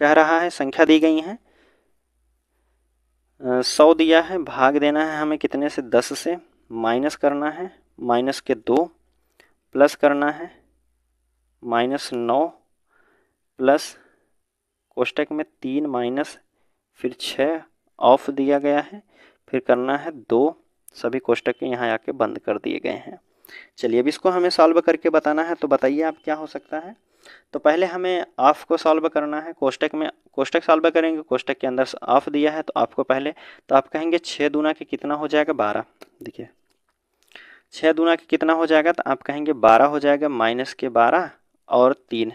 कह रहा है संख्या दी गई है, 100 दिया है, भाग देना है हमें कितने से, 10 से, माइनस करना है माइनस के 2, प्लस करना है -9, प्लस कोष्टक में 3 माइनस फिर 6 ऑफ दिया गया है, फिर करना है 2, सभी कोष्टक के यहाँ आके बंद कर दिए गए हैं। चलिए अब इसको हमें सॉल्व करके बताना है, तो बताइए आप क्या हो सकता है। तो पहले हमें ऑफ को सॉल्व करना है, कोष्टक में कोष्टक सॉल्व करेंगे, कोष्टक के अंदर ऑफ दिया है तो ऑफ को पहले, तो आप कहेंगे 6 दूना के कितना हो जाएगा, 12। देखिए 6 दूना के कितना हो जाएगा, तो आप कहेंगे 12 हो जाएगा, माइनस के 12 और 3।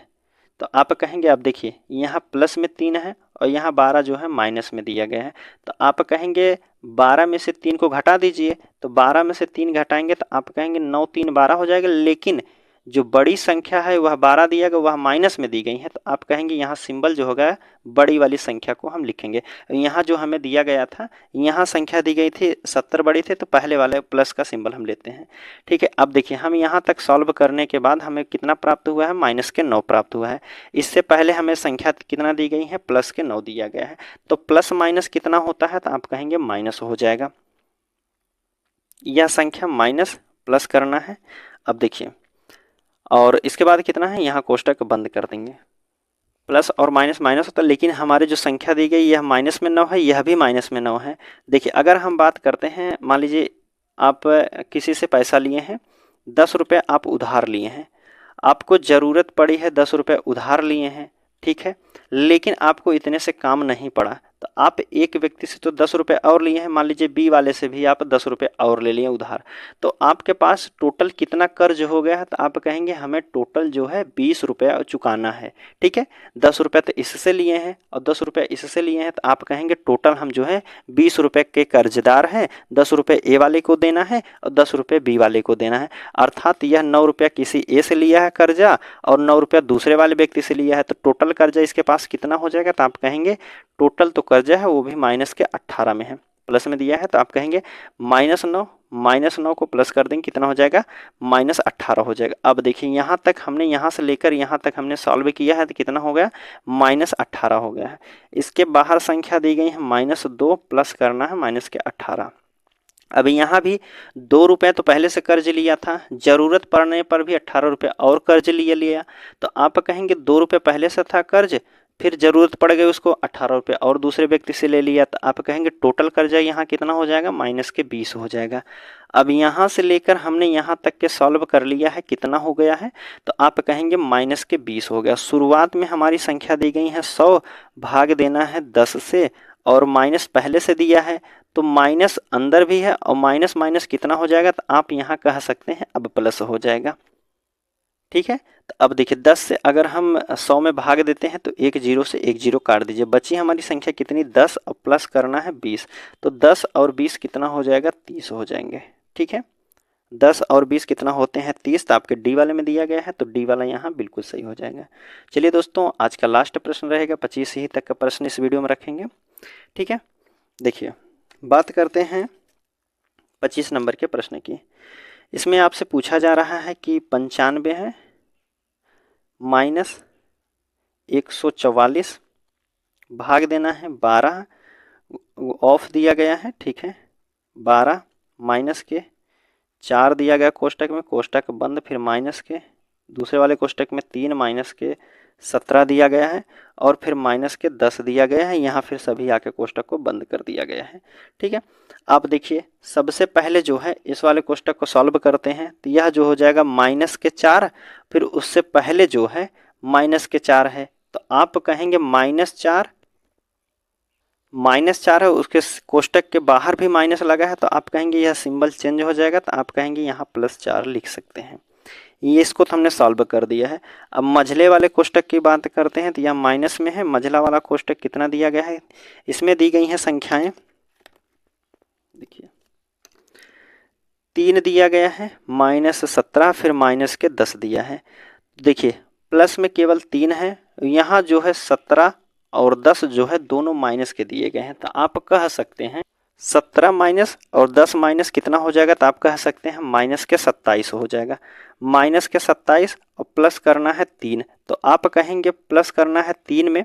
तो आप कहेंगे, अब देखिए यहाँ प्लस में 3 है और यहाँ 12 जो है माइनस में दिया गया है, तो आप कहेंगे 12 में से 3 को घटा दीजिए, तो 12 में से 3 घटाएंगे तो आप कहेंगे 9 3 12 हो जाएगा। लेकिन जो बड़ी संख्या है वह 12 दिया गया, वह माइनस में दी गई है, तो आप कहेंगे यहाँ सिंबल जो होगा बड़ी वाली संख्या को हम लिखेंगे। यहाँ जो हमें दिया गया था, यहाँ संख्या दी गई थी 70 बड़ी थे, तो पहले वाले प्लस का सिंबल हम लेते हैं। ठीक है, अब देखिए हम यहाँ तक सॉल्व करने के बाद हमें कितना प्राप्त हुआ है, माइनस के 9 प्राप्त हुआ है। इससे पहले हमें संख्या कितना दी गई है, प्लस के 9 दिया गया है, तो प्लस माइनस कितना होता है, तो आप कहेंगे माइनस हो जाएगा। यह संख्या माइनस प्लस करना है। अब देखिए, और इसके बाद कितना है, यहाँ कोष्टक बंद कर देंगे। प्लस और माइनस माइनस होता है, लेकिन हमारी जो संख्या दी गई यह माइनस में 9 है, यह भी माइनस में 9 है। देखिए अगर हम बात करते हैं, मान लीजिए आप किसी से पैसा लिए हैं, 10 रुपये आप उधार लिए हैं, आपको ज़रूरत पड़ी है, 10 रुपये उधार लिए हैं, ठीक है, लेकिन आपको इतने से काम नहीं पड़ा, तो आप एक व्यक्ति से तो 10 रुपये और लिए हैं, मान लीजिए बी वाले से भी आप 10 रुपये और ले लिए उधार, तो आपके पास टोटल कितना कर्ज हो गया है, तो आप कहेंगे हमें टोटल जो है 20 रुपये चुकाना है। ठीक है, 10 रुपये तो इससे लिए हैं और 10 रुपये इससे लिए हैं, तो आप कहेंगे टोटल हम जो है 20 रुपये के कर्जदार हैं, 10 रुपये ए वाले को देना है और 10 रुपये बी वाले को देना है। अर्थात यह 9 रुपया किसी ए से लिया है कर्जा और 9 रुपया दूसरे वाले व्यक्ति से लिया है, तो टोटल कर्जा इसके पास कितना हो जाएगा, तो आप कहेंगे टोटल तो कर्जा है वो भी माइनस के 18 में है, प्लस में दिया है, तो आप कहेंगे -9 को प्लस कर देंगे, कितना हो जाएगा, -18 हो जाएगा। अब देखिए यहाँ तक हमने, यहाँ से लेकर यहाँ तक हमने सॉल्व किया है, तो कितना हो गया, -18 हो गया है। इसके बाहर संख्या दी गई है -2, प्लस करना है माइनस के 18। अब यहाँ भी 2 रुपये तो पहले से कर्ज लिया था, ज़रूरत पड़ने पर भी 18 रुपये और कर्ज लिया, तो आप कहेंगे 2 रुपये पहले से था कर्ज, फिर ज़रूरत पड़ गई उसको 18 रुपये और दूसरे व्यक्ति से ले लिया, तो आप कहेंगे टोटल कर्जा यहाँ कितना हो जाएगा, -20 हो जाएगा। अब यहाँ से लेकर हमने यहाँ तक के सॉल्व कर लिया है, कितना हो गया है, तो आप कहेंगे -20 हो गया। शुरुआत में हमारी संख्या दी गई है 100, भाग देना है 10 से, और माइनस पहले से दिया है, तो माइनस अंदर भी है और माइनस माइनस कितना हो जाएगा, तो आप यहाँ कह सकते हैं अब प्लस हो जाएगा। ठीक है, तो अब देखिए 10 से अगर हम 100 में भाग देते हैं तो एक जीरो से एक जीरो काट दीजिए, बची हमारी संख्या कितनी, 10, और प्लस करना है 20, तो 10 और 20 कितना हो जाएगा, 30 हो जाएंगे। ठीक है, 10 और 20 कितना होते हैं, 30, तो आपके डी वाले में दिया गया है, तो डी वाला यहाँ बिल्कुल सही हो जाएगा। चलिए दोस्तों, आज का लास्ट प्रश्न रहेगा, 25 ही तक का प्रश्न इस वीडियो में रखेंगे। ठीक है, देखिए बात करते हैं 25 नंबर के प्रश्न की। इसमें आपसे पूछा जा रहा है कि 95 है -144, भाग देना है 12, ऑफ दिया गया है, ठीक है, 12 माइनस के 4 दिया गया कोष्टक में, कोष्टक बंद, फिर माइनस के दूसरे वाले कोष्टक में 3 माइनस के 17 दिया गया है और फिर माइनस के 10 दिया गया है। यहाँ फिर सभी आके कोष्टक को बंद कर दिया गया है। ठीक है, आप देखिए सबसे पहले जो है इस वाले कोष्टक को सॉल्व करते हैं तो यह जो हो जाएगा माइनस के 4, फिर उससे पहले जो है माइनस के 4 है तो आप कहेंगे -4 है, उसके कोष्टक के बाहर भी माइनस लगा है तो आप कहेंगे यह सिंबल चेंज हो जाएगा तो आप कहेंगे यहाँ +4 लिख सकते हैं। ये इसको तो हमने सॉल्व कर दिया है। अब मझले वाले कोष्टक की बात करते हैं तो यह माइनस में है। मझला वाला कोष्टक कितना दिया गया है, इसमें दी गई हैं संख्याएं, देखिए 3 दिया गया है, -17 फिर माइनस के 10 दिया है। देखिए प्लस में केवल 3 है, यहाँ जो है 17 और 10 जो है दोनों माइनस के दिए गए हैं तो आप कह सकते हैं 17 माइनस और 10 माइनस कितना हो जाएगा तो आप कह सकते हैं -27 हो जाएगा। -27 और प्लस करना है 3 तो आप कहेंगे प्लस करना है 3 में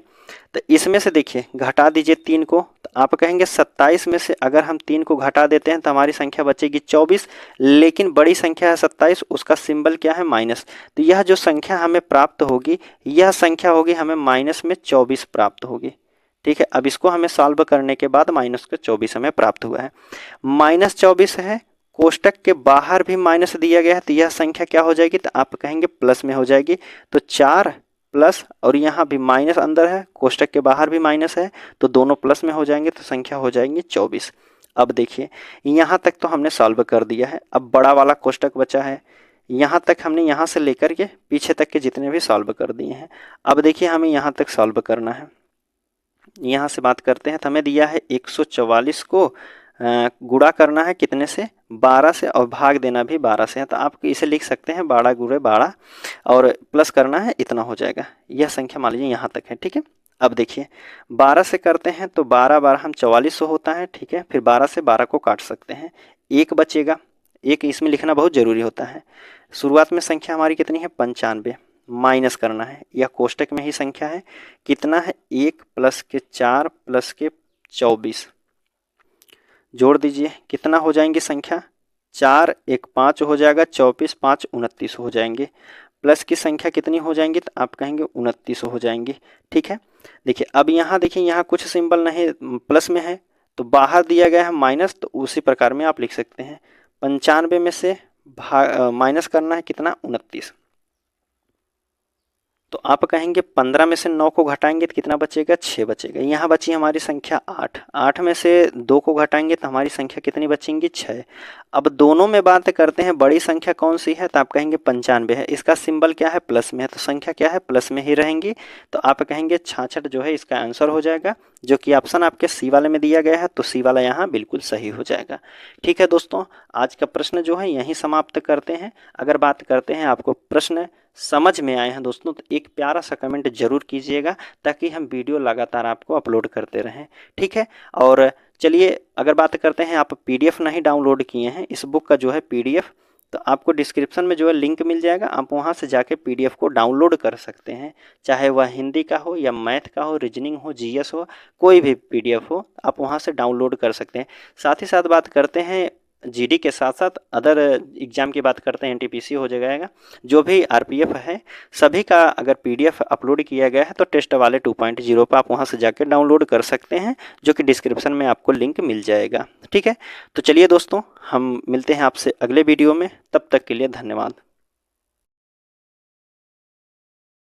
तो इसमें से देखिए घटा दीजिए 3 को तो आप कहेंगे 27 में से अगर हम 3 को घटा देते हैं तो हमारी संख्या बचेगी 24, लेकिन बड़ी संख्या है 27, उसका सिंबल क्या है माइनस, तो यह जो संख्या हमें प्राप्त होगी यह संख्या होगी हमें माइनस में 24 प्राप्त होगी। ठीक है, अब इसको हमें सॉल्व करने के बाद -24 हमें प्राप्त हुआ है। -24 है, कोष्टक के बाहर भी माइनस दिया गया है तो यह संख्या क्या हो जाएगी तो आप कहेंगे प्लस में हो जाएगी। तो 4 प्लस और यहाँ भी माइनस अंदर है, कोष्टक के बाहर भी माइनस है तो दोनों प्लस में हो जाएंगे तो संख्या हो जाएंगी 24। अब देखिए यहाँ तक तो हमने सॉल्व कर दिया है। अब बड़ा वाला कोष्टक बचा है, यहाँ तक हमने यहाँ से लेकर के पीछे तक के जितने भी सॉल्व कर दिए हैं। अब देखिए हमें यहाँ तक सॉल्व करना है। यहाँ से बात करते हैं तो हमें दिया है 144 को गुणा करना है कितने से 12 से और भाग देना भी 12 से है तो आप इसे लिख सकते हैं 12 गुणे 12 और प्लस करना है इतना हो जाएगा। यह संख्या मान लीजिए यहाँ तक है। ठीक है, अब देखिए 12 से करते हैं तो 12 12 हम 4400 होता है। ठीक है, फिर 12 से 12 को काट सकते हैं, एक बचेगा, एक इसमें लिखना बहुत ज़रूरी होता है। शुरुआत में संख्या हमारी कितनी है 95, माइनस करना है, यह कोष्टक में ही संख्या है कितना है 1 प्लस के 4 प्लस के 24, जोड़ दीजिए कितना हो जाएंगी संख्या 4 1 5 हो जाएगा, 24 5 29 हो जाएंगे, प्लस की संख्या कितनी हो जाएंगी तो आप कहेंगे 29 हो जाएंगी। ठीक है, देखिए अब यहाँ देखिए यहाँ कुछ सिंबल नहीं प्लस में है तो बाहर दिया गया है माइनस, तो उसी प्रकार में आप लिख सकते हैं 95 में से माइनस करना है कितना 29, तो आप कहेंगे 15 में से 9 को घटाएंगे तो कितना बचेगा 6 बचेगा। यहाँ बची हमारी संख्या 8, 8 में से 2 को घटाएंगे तो हमारी संख्या कितनी बचेंगी 6। अब दोनों में बात करते हैं बड़ी संख्या कौन सी है तो आप कहेंगे 95 है, इसका सिंबल क्या है प्लस में है तो संख्या क्या है प्लस में ही रहेंगी तो आप कहेंगे 66 जो है इसका आंसर हो जाएगा, जो कि ऑप्शन आपके सी वाले में दिया गया है तो सी वाला यहाँ बिल्कुल सही हो जाएगा। ठीक है दोस्तों, आज का प्रश्न जो है यहीं समाप्त करते हैं। अगर बात करते हैं आपको प्रश्न समझ में आए हैं दोस्तों तो एक प्यारा सा कमेंट जरूर कीजिएगा ताकि हम वीडियो लगातार आपको अपलोड करते रहें। ठीक है, और चलिए अगर बात करते हैं आप पीडीएफ नहीं डाउनलोड किए हैं इस बुक का जो है पीडीएफ, तो आपको डिस्क्रिप्शन में जो है लिंक मिल जाएगा, आप वहां से जाके पीडीएफ को डाउनलोड कर सकते हैं, चाहे वह हिंदी का हो या मैथ का हो, रीजनिंग हो, जीएस हो, कोई भी पीडीएफ हो आप वहां से डाउनलोड कर सकते हैं। साथ ही साथ बात करते हैं जीडी के साथ साथ अदर एग्जाम की बात करते हैं एनटीपीसी हो जाएगा, जो भी आरपीएफ है सभी का अगर पीडीएफ अपलोड किया गया है तो टेस्ट वाले 2.0 पर आप वहां से जाकर डाउनलोड कर सकते हैं, जो कि डिस्क्रिप्शन में आपको लिंक मिल जाएगा। ठीक है, तो चलिए दोस्तों हम मिलते हैं आपसे अगले वीडियो में, तब तक के लिए धन्यवाद।